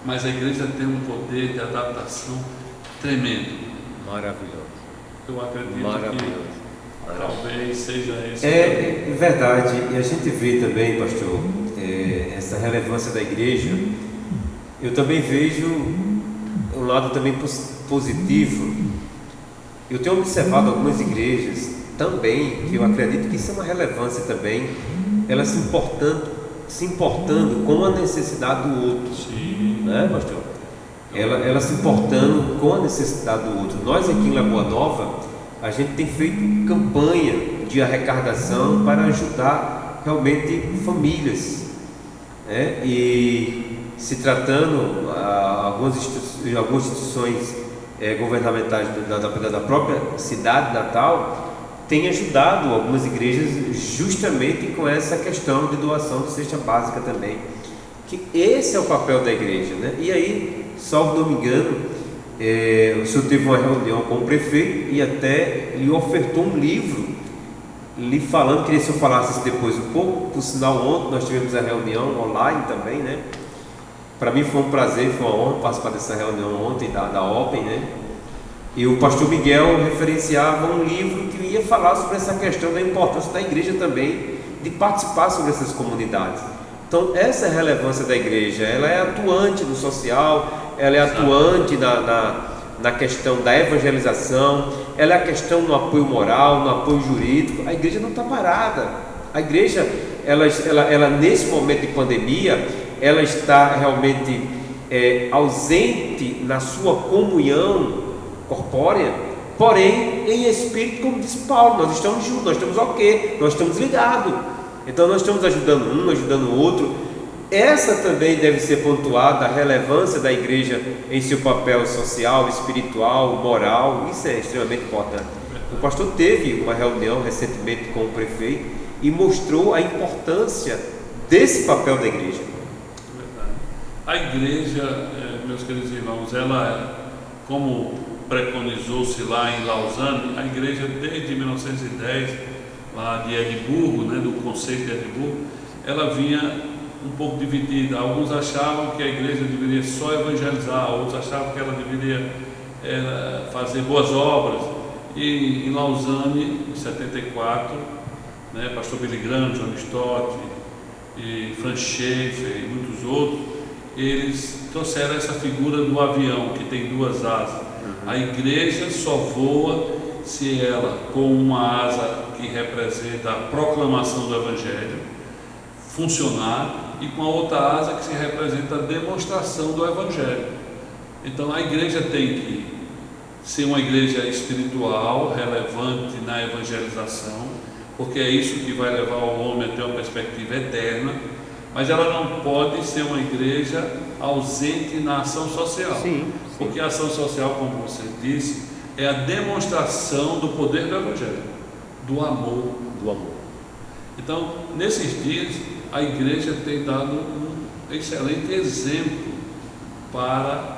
mas a igreja tem um poder de adaptação tremendo. Maravilhoso. Eu acredito que talvez seja esse. É verdade, e a gente vê também, pastor, essa relevância da igreja. Eu também vejo um lado também positivo. Eu tenho observado algumas igrejas também, que eu acredito que isso é uma relevância também, elas se importando com a necessidade do outro. Sim. Né, pastor? Ela se importando com a necessidade do outro. Nós aqui em Lagoa Nova, a gente tem feito campanha de arrecadação para ajudar realmente famílias, né? E se tratando algumas instituições governamentais da própria cidade natal, tem ajudado algumas igrejas justamente com essa questão de doação de cesta básica também, que esse é o papel da igreja, né? E aí, salvo não me engano, o senhor teve uma reunião com o prefeito e até lhe ofertou um livro, lhe falando, queria que o senhor falasse isso depois um pouco. Por sinal, ontem nós tivemos a reunião online também, né? Para mim foi um prazer, foi uma honra participar dessa reunião ontem da Open, né? E o pastor Miguel referenciava um livro que ia falar sobre essa questão da importância da igreja também, de participar sobre essas comunidades. Então, essa é a relevância da igreja. Ela é atuante no social, ela é atuante na questão da evangelização, ela é a questão no apoio moral, no apoio jurídico. A igreja não está parada. A igreja, ela nesse momento de pandemia, ela está realmente ausente na sua comunhão corpórea, porém em espírito, como disse Paulo, nós estamos juntos, nós estamos nós estamos ligados. Então nós estamos ajudando um, ajudando o outro. Essa também deve ser pontuada, a relevância da igreja em seu papel social, espiritual, moral. Isso é extremamente importante. O pastor teve uma reunião recentemente com o prefeito e mostrou a importância desse papel da igreja. A igreja, meus queridos irmãos, ela, como preconizou-se lá em Lausanne, a igreja desde 1910, lá de Edimburgo, né, do conceito de Edimburgo, ela vinha um pouco dividida. Alguns achavam que a igreja deveria só evangelizar, outros achavam que ela deveria fazer boas obras. E em Lausanne, em 74, né, pastor Billy Graham, John Stott e Franz Schaeffer e muitos outros, eles trouxeram essa figura do avião que tem duas asas. A igreja só voa se ela, com uma asa que representa a proclamação do evangelho, funcionar, e com a outra asa que se representa a demonstração do evangelho. Então a igreja tem que ser uma igreja espiritual, relevante na evangelização, porque é isso que vai levar o homem a ter uma perspectiva eterna. Mas ela não pode ser uma igreja ausente na ação social. Sim. Porque a ação social, como você disse, é a demonstração do poder do Evangelho, do amor. Então, nesses dias, a igreja tem dado um excelente exemplo para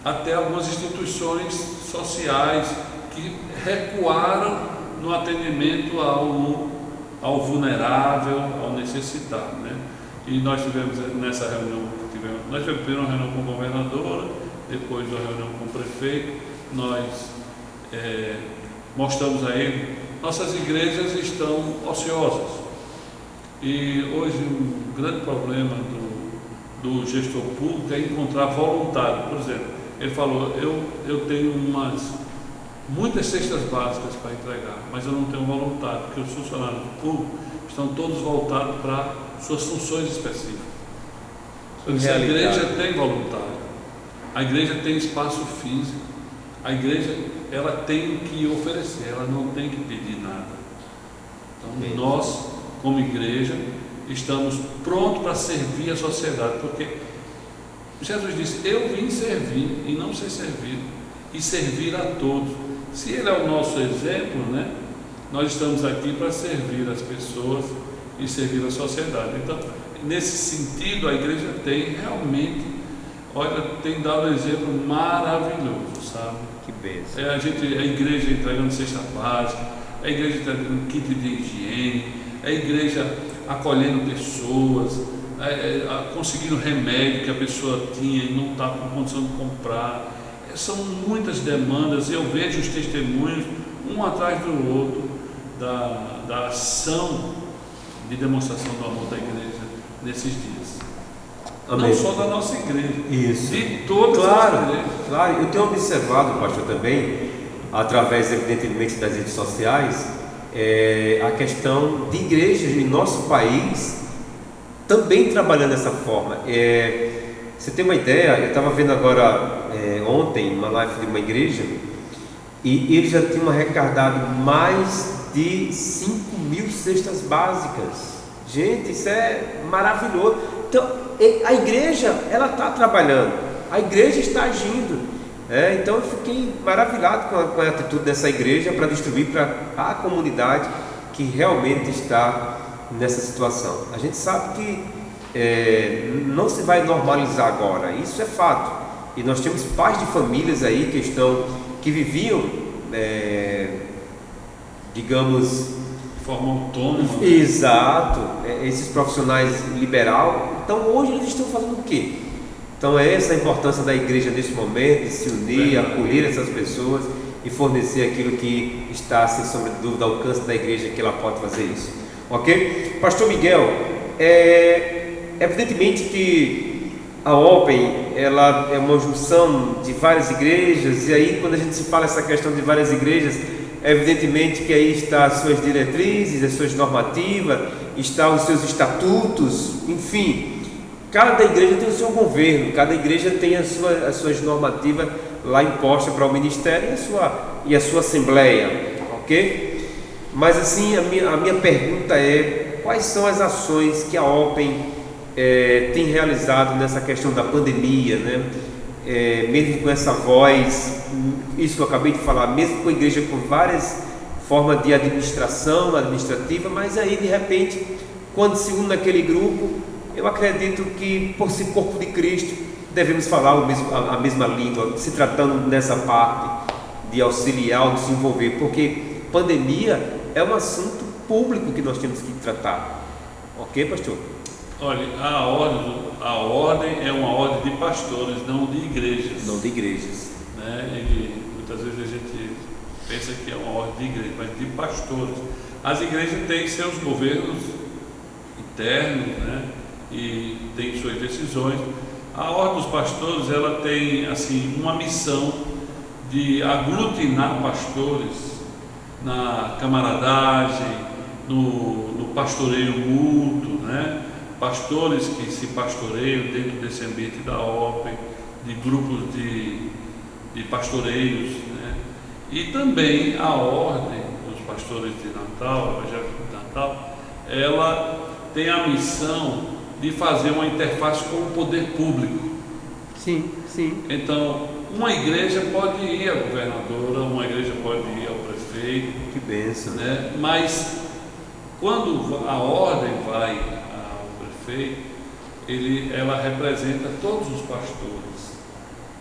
até algumas instituições sociais que recuaram no atendimento ao vulnerável, ao necessitado, né? E nós tivemos nessa reunião, nós tivemos uma reunião com a governadora, depois uma reunião com o prefeito, nós mostramos a ele, nossas igrejas estão ociosas. E hoje um grande problema do gestor público é encontrar voluntário. Por exemplo, ele falou, eu tenho muitas cestas básicas para entregar, mas eu não tenho voluntário, porque os funcionários públicos estão todos voltados para suas funções específicas. A igreja tem voluntário, a igreja tem espaço físico, a igreja ela tem que oferecer, ela não tem que pedir nada. Então nós, como igreja, estamos prontos para servir a sociedade, porque Jesus disse, eu vim servir e não ser servido, e servir a todos. Se Ele é o nosso exemplo, né, nós estamos aqui para servir as pessoas e servir a sociedade. Então, nesse sentido, a igreja tem realmente, tem dado um exemplo maravilhoso, sabe? Que bênção. A igreja entregando cesta básica, a igreja entregando kit de higiene, a igreja acolhendo pessoas, conseguindo remédio que a pessoa tinha e não está com condição de comprar. São muitas demandas, e eu vejo os testemunhos, um atrás do outro, da ação de demonstração do amor da igreja nesses dias. Amém. Não só da nossa igreja, isso, de todas as igrejas. Claro, eu tenho observado, pastor, também, através, evidentemente, das redes sociais, a questão de igrejas em nosso país também trabalhando dessa forma. Você tem uma ideia, eu estava vendo agora ontem uma live de uma igreja e eles já tinham arrecadado mais de 5.000 cestas básicas. Gente, isso é maravilhoso. Então, a igreja, ela está trabalhando, a igreja está agindo. Então eu fiquei maravilhado com a atitude dessa igreja para distribuir para a comunidade que realmente está nessa situação. A gente sabe que não se vai normalizar agora, isso é fato. E nós temos pais de famílias aí que viviam, digamos, de forma autônoma. Exato, esses profissionais liberal. Então hoje eles estão fazendo o quê? Então é essa a importância da igreja nesse momento, de se unir, acolher essas pessoas e fornecer aquilo que está, sem sombra de dúvida, ao alcance da igreja, que ela pode fazer isso. Ok? Pastor Miguel, evidentemente que a Open, ela é uma junção de várias igrejas, e aí quando a gente se fala essa questão de várias igrejas, evidentemente que aí está as suas diretrizes, as suas normativas, está os seus estatutos, enfim, cada igreja tem o seu governo, cada igreja tem as suas normativas lá impostas para o ministério e a sua assembleia, ok? Mas assim, a minha pergunta é, quais são as ações que a Open tem realizado nessa questão da pandemia, né? Mesmo com essa voz, isso que eu acabei de falar, mesmo com a igreja com várias formas de administrativa, mas aí de repente, quando se une naquele grupo, eu acredito que por ser corpo de Cristo, devemos falar a mesma língua, se tratando nessa parte de auxiliar, de se envolver, porque pandemia é um assunto público que nós temos que tratar. Ok, pastor? Olha, a ordem é uma ordem de pastores, não de igrejas. Não de igrejas. Né? Muitas vezes a gente pensa que é uma ordem de igreja, mas de pastores. As igrejas têm seus governos internos, né? E tem suas decisões. A ordem dos pastores, ela tem assim uma missão de aglutinar pastores na camaradagem, no pastoreio mútuo, né? Pastores que se pastoreiam dentro desse ambiente da Open, de grupos de pastoreios, né? E também a ordem dos pastores de Natal, evangélicos de Natal, ela tem a missão de fazer uma interface com o poder público. Sim, sim. Então, uma igreja pode ir à governadora, uma igreja pode ir ao prefeito. Que bênção. Né? Mas quando a ordem vai ao prefeito, ela representa todos os pastores.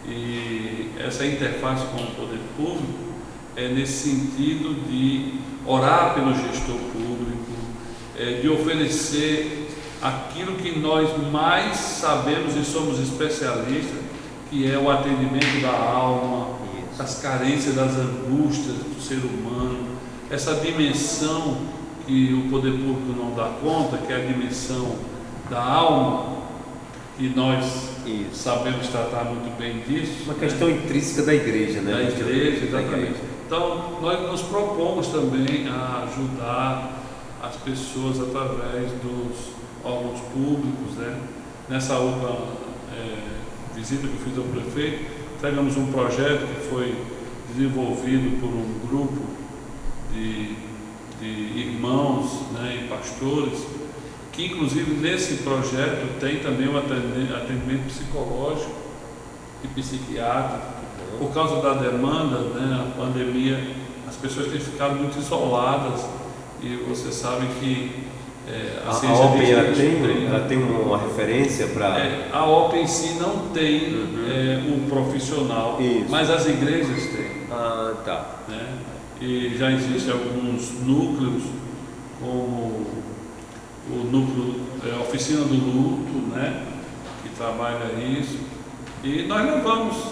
E essa interface com o poder público é nesse sentido de orar pelo gestor público, de oferecer aquilo que nós mais sabemos e somos especialistas, que é o atendimento da alma, das carências, das angústias do ser humano, essa dimensão que o poder público não dá conta, que é a dimensão da alma, e nós sabemos tratar muito bem disso. Uma questão intrínseca da igreja, né? Da igreja, exatamente. Da igreja. Então, nós nos propomos também a ajudar as pessoas através dos órgãos públicos, né? Nessa última visita que eu fiz ao prefeito, entregamos um projeto que foi desenvolvido por um grupo de irmãos, né, e pastores, que inclusive nesse projeto tem também um atendimento psicológico e psiquiátrico. Por causa da demanda, né, a pandemia, as pessoas têm ficado muito isoladas, e você sabe que a OPE ela tem uma referência para... a OPE em si não tem um profissional. Isso. Mas as igrejas têm. Ah, tá. Né? E já existem alguns núcleos, como o núcleo Oficina do Luto, né, que trabalha isso. E nós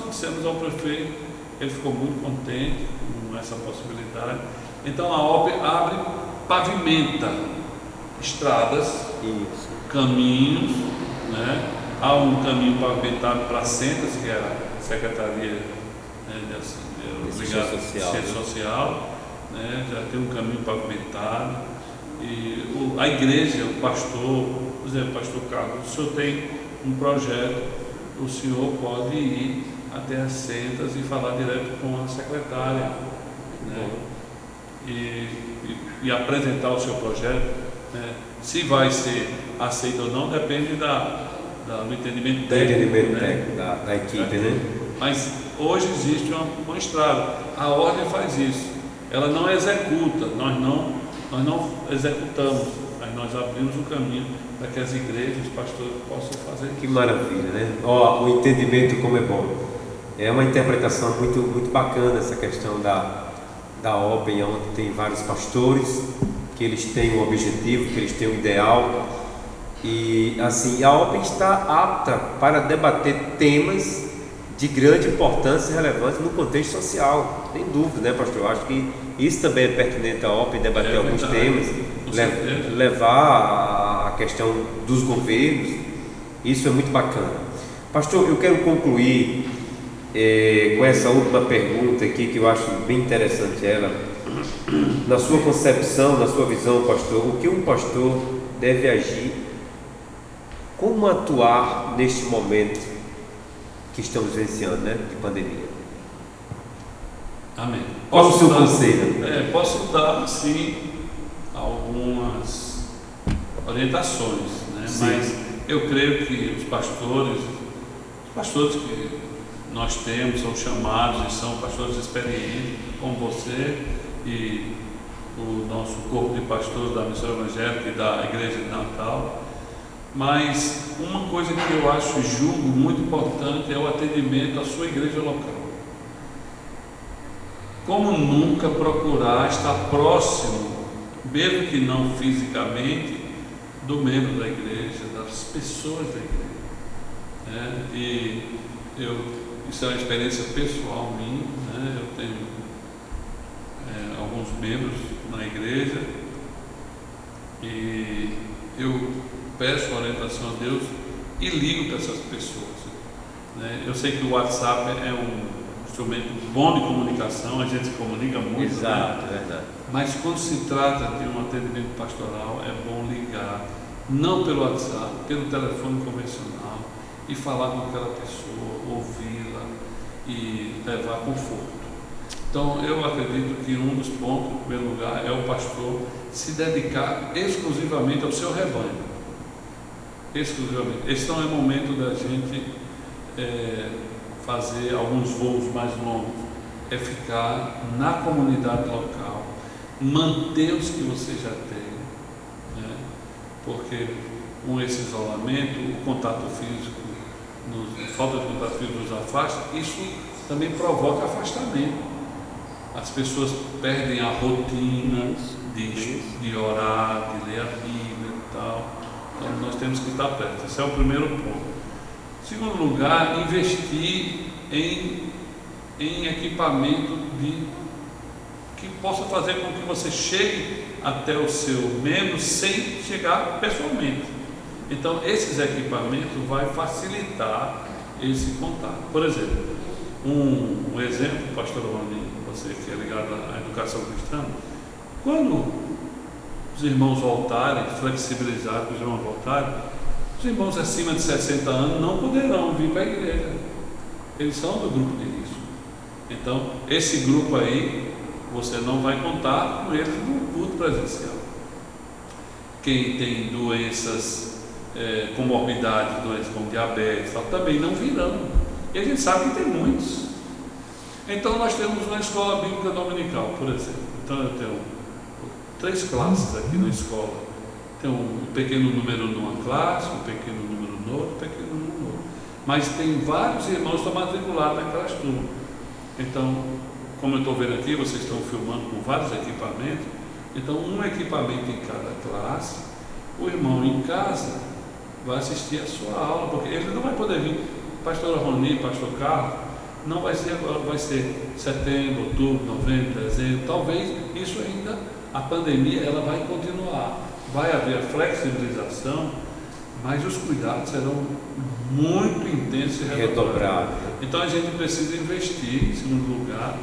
dissemos ao prefeito, ele ficou muito contente com essa possibilidade. Então a OPE pavimenta estradas, caminhos, né? Há um caminho pavimentado para Centas, que é a Secretaria, né, de Ciência Social, né? Já tem um caminho pavimentado, e a igreja, o pastor, por exemplo, o pastor Carlos, o senhor tem um projeto, o senhor pode ir até as Centas e falar direto com a secretária, né? E apresentar o seu projeto. Se vai ser aceito ou não depende do entendimento técnico, da equipe, né? Mas hoje existe uma estrada, a ordem faz isso, ela não executa, nós não executamos, mas nós abrimos o caminho para que as igrejas, os pastores possam fazer. Que maravilha, né? O entendimento como é bom. É uma interpretação muito, muito bacana essa questão da OPE, onde tem vários pastores, que eles têm um objetivo, que eles têm um ideal, e assim, a OPE está apta para debater temas de grande importância e relevância no contexto social, sem dúvida, né, pastor? Eu acho que isso também é pertinente à OPE, debater alguns temas, levar a questão dos governos, isso é muito bacana. Pastor, eu quero concluir com essa última pergunta aqui, que eu acho bem interessante ela. Na sua concepção, na sua visão, pastor, o que um pastor deve agir, como atuar neste momento que estamos vivenciando, né, de pandemia? Amém. Qual o seu conselho? Posso dar, sim, algumas orientações, né? Mas eu creio que os pastores que nós temos são chamados e são pastores experientes, como você e o nosso corpo de pastores da Missão Evangélica e da Igreja de Natal. Mas uma coisa que eu julgo muito importante é o atendimento à sua igreja local. Como nunca procurar estar próximo, mesmo que não fisicamente, do membro da igreja, das pessoas da igreja. Isso é uma experiência pessoal minha, né? Eu tenho alguns membros na igreja e eu peço a orientação a Deus e ligo para essas pessoas, né? Eu sei que o WhatsApp é um instrumento bom de comunicação, a gente se comunica muito. Exato, né? É verdade. Mas quando se trata de um atendimento pastoral, é bom ligar, não pelo WhatsApp, pelo telefone convencional, e falar com aquela pessoa, ouvi-la e levar conforto. Então, eu acredito que um dos pontos, em primeiro lugar, é o pastor se dedicar exclusivamente ao seu rebanho. Exclusivamente. Esse não é o momento da gente fazer alguns voos mais longos, é ficar na comunidade local, manter os que você já tem, né? Porque com esse isolamento, o contato físico, falta de contato físico nos afasta, isso também provoca afastamento. As pessoas perdem a rotina de orar, de ler a Bíblia e tal. Então nós temos que estar perto. Esse é o primeiro ponto. Segundo lugar, investir em equipamento que possa fazer com que você chegue até o seu membro sem chegar pessoalmente. Então esses equipamentos vai facilitar esse contato. Por exemplo, um exemplo, pastor Rony, você que é ligado à educação cristã, quando os irmãos voltarem, flexibilizar, os irmãos voltarem, os irmãos acima de 60 anos não poderão vir para a igreja. Eles são do grupo de risco. Então, esse grupo aí, você não vai contar com eles no culto presencial. Quem tem doenças, comorbidades, doenças como diabetes, também não virão. E a gente sabe que tem muitos. Então, nós temos uma escola bíblica dominical, por exemplo. Então, eu tenho 3 classes aqui na escola. Tem um pequeno número numa classe, um pequeno número no outro, um pequeno número no outro. Mas tem vários irmãos que estão matriculados naquelas turmas. Então, como eu estou vendo aqui, vocês estão filmando com vários equipamentos. Então, um equipamento em cada classe. O irmão em casa vai assistir a sua aula, porque ele não vai poder vir. Pastor Rony, pastor Carlos, não vai ser agora, vai ser setembro, outubro, novembro, dezembro. Talvez isso ainda, a pandemia, ela vai continuar. Vai haver flexibilização, mas os cuidados serão muito intensos e redobrados. Então a gente precisa investir, em segundo lugar,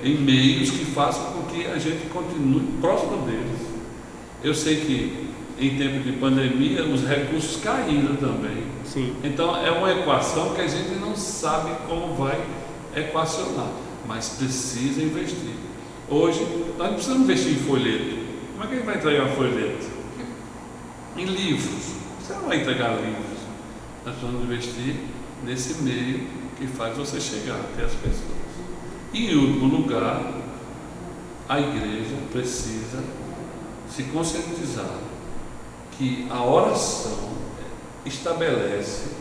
em meios que façam com que a gente continue próximo deles. Eu sei que em tempo de pandemia os recursos caíram também. Sim. Então é uma equação que a gente não sabe como vai equacionar, mas precisa investir. Hoje nós não precisamos investir em folheto. Como é que a gente vai entregar folheto? Em livros. Você não vai entregar livros. Nós precisamos investir nesse meio que faz você chegar até as pessoas. E em último lugar, a igreja precisa se conscientizar que a oração estabelece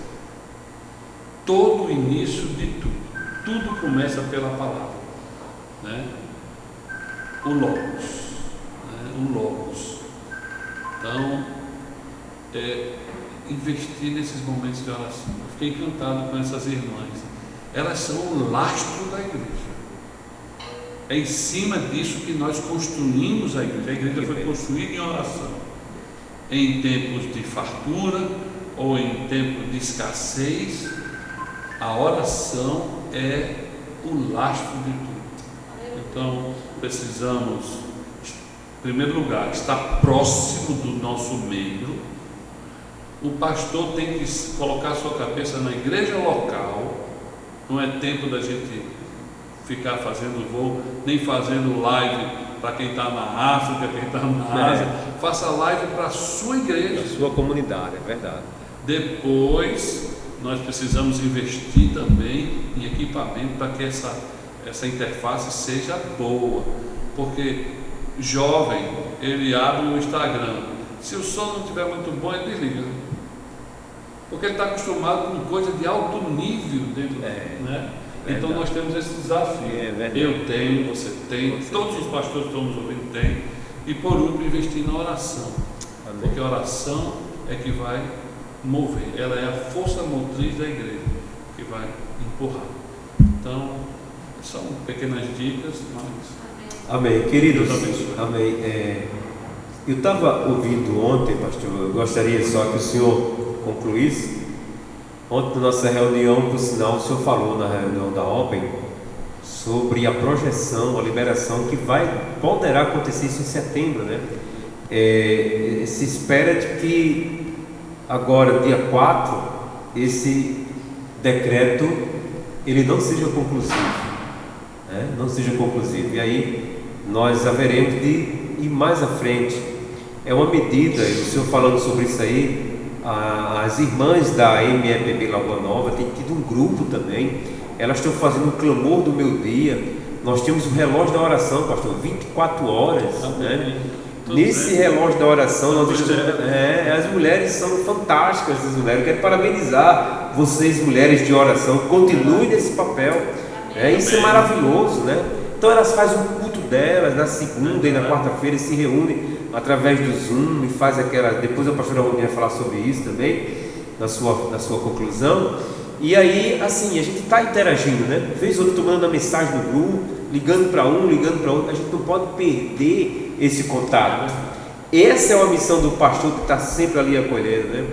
todo o início de tudo. Tudo começa pela palavra, né? O Logos. O Logos. Então, investir nesses momentos de oração. Eu fiquei encantado com essas irmãs. Elas são o lastro da igreja. É em cima disso que nós construímos a igreja. A igreja foi construída em oração. Em tempos de fartura ou em tempos de escassez, a oração é o lastro de tudo. Então, precisamos, em primeiro lugar, estar próximo do nosso membro. O pastor tem que colocar sua cabeça na igreja local. Não é tempo da gente ficar fazendo voo, nem fazendo live para quem está na África, quem está na Ásia. Faça live para a sua igreja, a sua comunidade, é verdade. Depois, nós precisamos investir também em equipamento para que essa interface seja boa, porque jovem, ele abre o Instagram, se o som não estiver muito bom, ele desliga, porque ele está acostumado com coisa de alto nível dentro, né? Então nós temos esse desafio. Eu tenho, você tem, todos os pastores que estão nos ouvindo têm. E por último, investir na oração. Amém. Porque a oração é que vai mover, ela é a força motriz da igreja que vai empurrar. Então, são pequenas dicas, mas... Amém, queridos. Amém. Eu estava ouvindo ontem, pastor, eu gostaria só que o senhor concluísse. Ontem, na nossa reunião, por sinal, o senhor falou na reunião da Open sobre a projeção, a liberação que poderá acontecer isso em setembro, né? Se espera de que agora, dia 4, esse decreto ele não seja conclusivo, né? Não seja conclusivo. E aí nós haveremos de ir mais à frente. É uma medida, e o senhor falando sobre isso aí, as irmãs da MFPB Lagoa Nova têm tido um grupo também. Elas estão fazendo o clamor do meu dia. Nós temos o relógio da oração, pastor, 24 horas, né? Nesse relógio da oração, nós estamos, as mulheres são fantásticas, as mulheres. Eu quero parabenizar vocês, mulheres de oração. Continuem nesse papel. Isso é maravilhoso, né? Então elas fazem o culto delas na segunda e na quarta-feira, se reúnem através do Zoom e faz aquela. Depois a pastora Rony vai falar sobre isso também na sua conclusão. E aí, assim, a gente está interagindo, né? Vez ou outra tomando a mensagem no grupo, ligando para um, ligando para outro. A gente não pode perder esse contato. Essa é uma missão do pastor que está sempre ali acolhendo, né?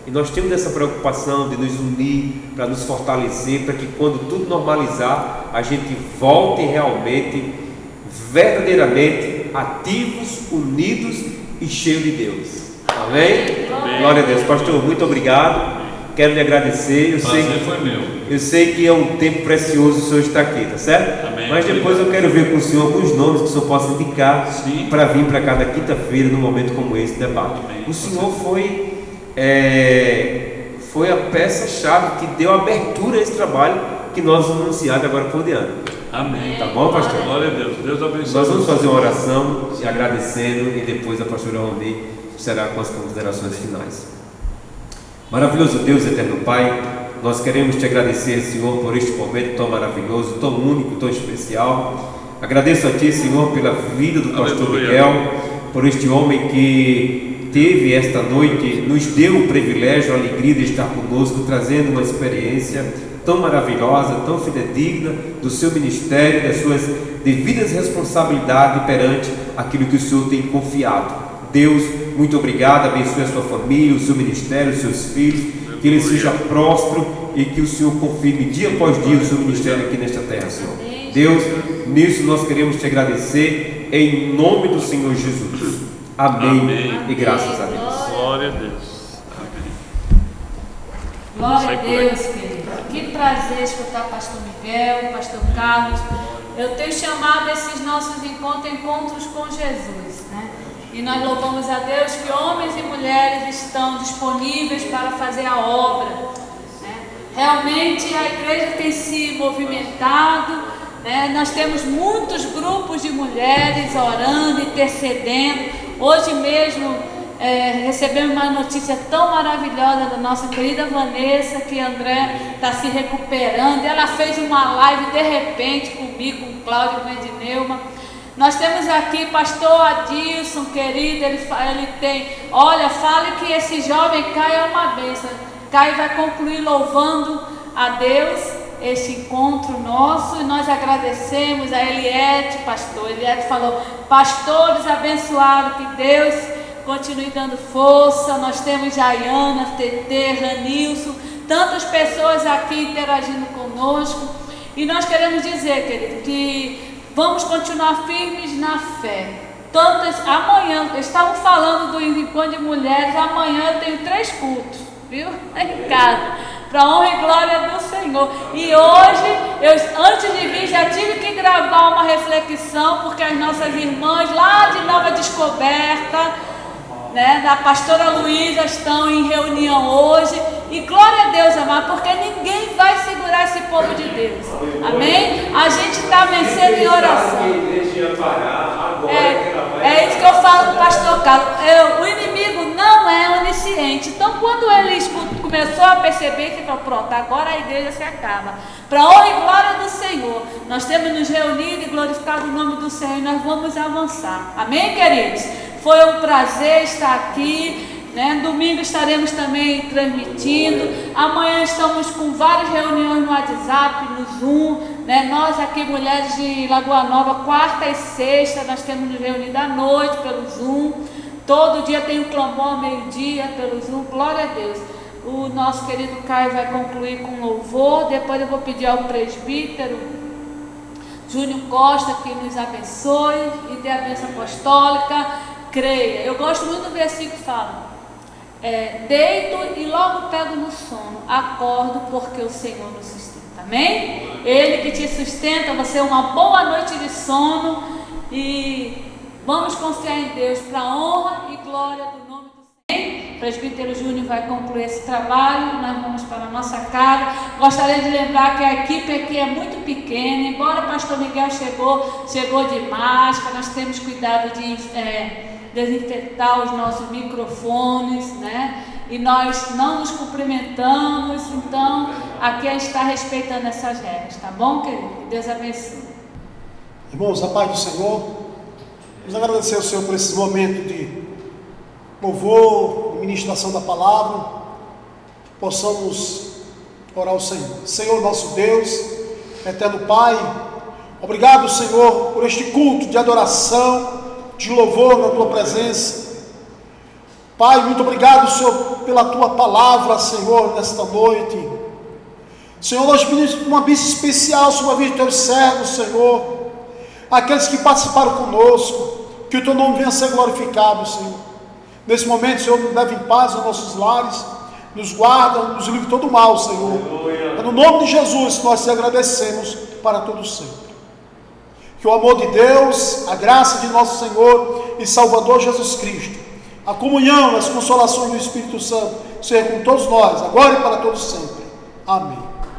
E nós temos essa preocupação de nos unir, para nos fortalecer, para que quando tudo normalizar, a gente volte realmente, verdadeiramente ativos, unidos e cheios de Deus. Amém? Glória a Deus. Pastor, muito obrigado. Quero lhe agradecer. Eu sei que é um tempo precioso o senhor estar aqui, tá certo? Amém. Mas depois eu quero ver com o senhor alguns nomes que o senhor possa indicar para vir para cá na quinta-feira, num momento como esse, debate. Amém. O senhor foi a peça-chave que deu abertura a esse trabalho que nós vamos anunciar agora por diante. Amém. Tá bom, pastor? Glória a Deus. Deus abençoe. Nós vamos fazer uma oração te agradecendo e depois a pastora Rony será com as considerações finais. Maravilhoso Deus, eterno Pai, nós queremos te agradecer, Senhor, por este momento tão maravilhoso, tão único, tão especial. Agradeço a Ti, Senhor, pela vida do pastor Miguel, por este homem que teve esta noite, nos deu o privilégio, a alegria de estar conosco, trazendo uma experiência tão maravilhosa, tão fidedigna do seu ministério, das suas devidas responsabilidades perante aquilo que o Senhor tem confiado. Deus, muito obrigado, abençoe a sua família, o seu ministério, os seus filhos, que ele seja próspero e que o Senhor confirme dia após dia o seu ministério aqui nesta terra, Senhor. Deus, nisso nós queremos te agradecer em nome do Senhor Jesus. Amém. Amém. E graças a Deus. Glória a Deus. Amém. Glória a Deus, querido. Que prazer escutar o pastor Miguel, o pastor Carlos. Eu tenho chamado esses nossos encontros com Jesus, né? E nós louvamos a Deus que homens e mulheres estão disponíveis para fazer a obra, né? Realmente a igreja tem se movimentado, né? Nós temos muitos grupos de mulheres orando, intercedendo. Hoje mesmo recebemos uma notícia tão maravilhosa da nossa querida Vanessa, que André está se recuperando. Ela fez uma live de repente comigo, com o Cláudio, com a Edneuma. Nós temos aqui pastor Adilson, querido, ele tem, olha, fale que esse jovem Caio é uma bênção. Caio vai concluir louvando a Deus este encontro nosso, e nós agradecemos a Eliette, pastor. Eliette falou, pastores abençoados, que Deus continue dando força. Nós temos Jaiana, TT, Ranilson, tantas pessoas aqui interagindo conosco, e nós queremos dizer, querido, que vamos continuar firmes na fé. Amanhã, estavam falando do encontro de mulheres, amanhã eu tenho 3 cultos, viu? Em casa, para honra e glória do Senhor. E hoje, antes de vir, já tive que gravar uma reflexão, porque as nossas irmãs lá de Nova Descoberta, né, da pastora Luísa, estão em reunião hoje. E glória a Deus, amado, porque ninguém vai segurar esse povo de Deus. Amém? A gente está vencendo em oração. É isso que eu falo do pastor Carlos. O inimigo não é onisciente. Então, quando ele começou a perceber, que falou, pronto, agora a igreja se acaba. Para a honra e glória do Senhor, nós temos nos reunido e glorificado o nome do Senhor, e nós vamos avançar. Amém, queridos? Foi um prazer estar aqui. Né? Domingo estaremos também transmitindo. Amanhã estamos com várias reuniões no WhatsApp, no Zoom, né? Nós aqui, mulheres de Lagoa Nova, quarta e sexta, nós temos nos reunido à noite pelo Zoom. Todo dia tem um clamor, meio-dia pelo Zoom. Glória a Deus. O nosso querido Caio vai concluir com louvor. Depois eu vou pedir ao presbítero Júnior Costa que nos abençoe e dê a bênção apostólica. Creia. Eu gosto muito do versículo que fala: deito e logo pego no sono, acordo porque o Senhor nos sustenta. Amém? Ele que te sustenta, você uma boa noite de sono, e vamos confiar em Deus para a honra e glória do nome do Senhor. Para presbítero Júnior vai concluir esse trabalho, nós vamos para a nossa casa. Gostaria de lembrar que a equipe aqui é muito pequena, embora o pastor Miguel chegou de máscara, nós temos cuidado de desinfetar os nossos microfones, né? E nós não nos cumprimentamos, então aqui a gente está respeitando essas regras, tá bom, querido? Que Deus abençoe. Irmãos, a paz do Senhor, vamos agradecer ao Senhor por esse momento de louvor, de ministração da palavra, possamos orar ao Senhor. Senhor nosso Deus, eterno Pai, obrigado, Senhor, por este culto de adoração, de louvor na Tua presença. Pai, muito obrigado, Senhor, pela Tua palavra, Senhor, nesta noite. Senhor, nós pedimos uma bênção especial sobre a vida dos Teus servos, Senhor, aqueles que participaram conosco, que o Teu nome venha a ser glorificado, Senhor. Nesse momento, Senhor, nos leve em paz aos nossos lares, nos guarda, nos livre de todo mal, Senhor. É no nome de Jesus que nós te agradecemos para todo sempre. Que o amor de Deus, a graça de nosso Senhor e Salvador Jesus Cristo, a comunhão, as consolações do Espírito Santo, seja com todos nós, agora e para todos sempre. Amém.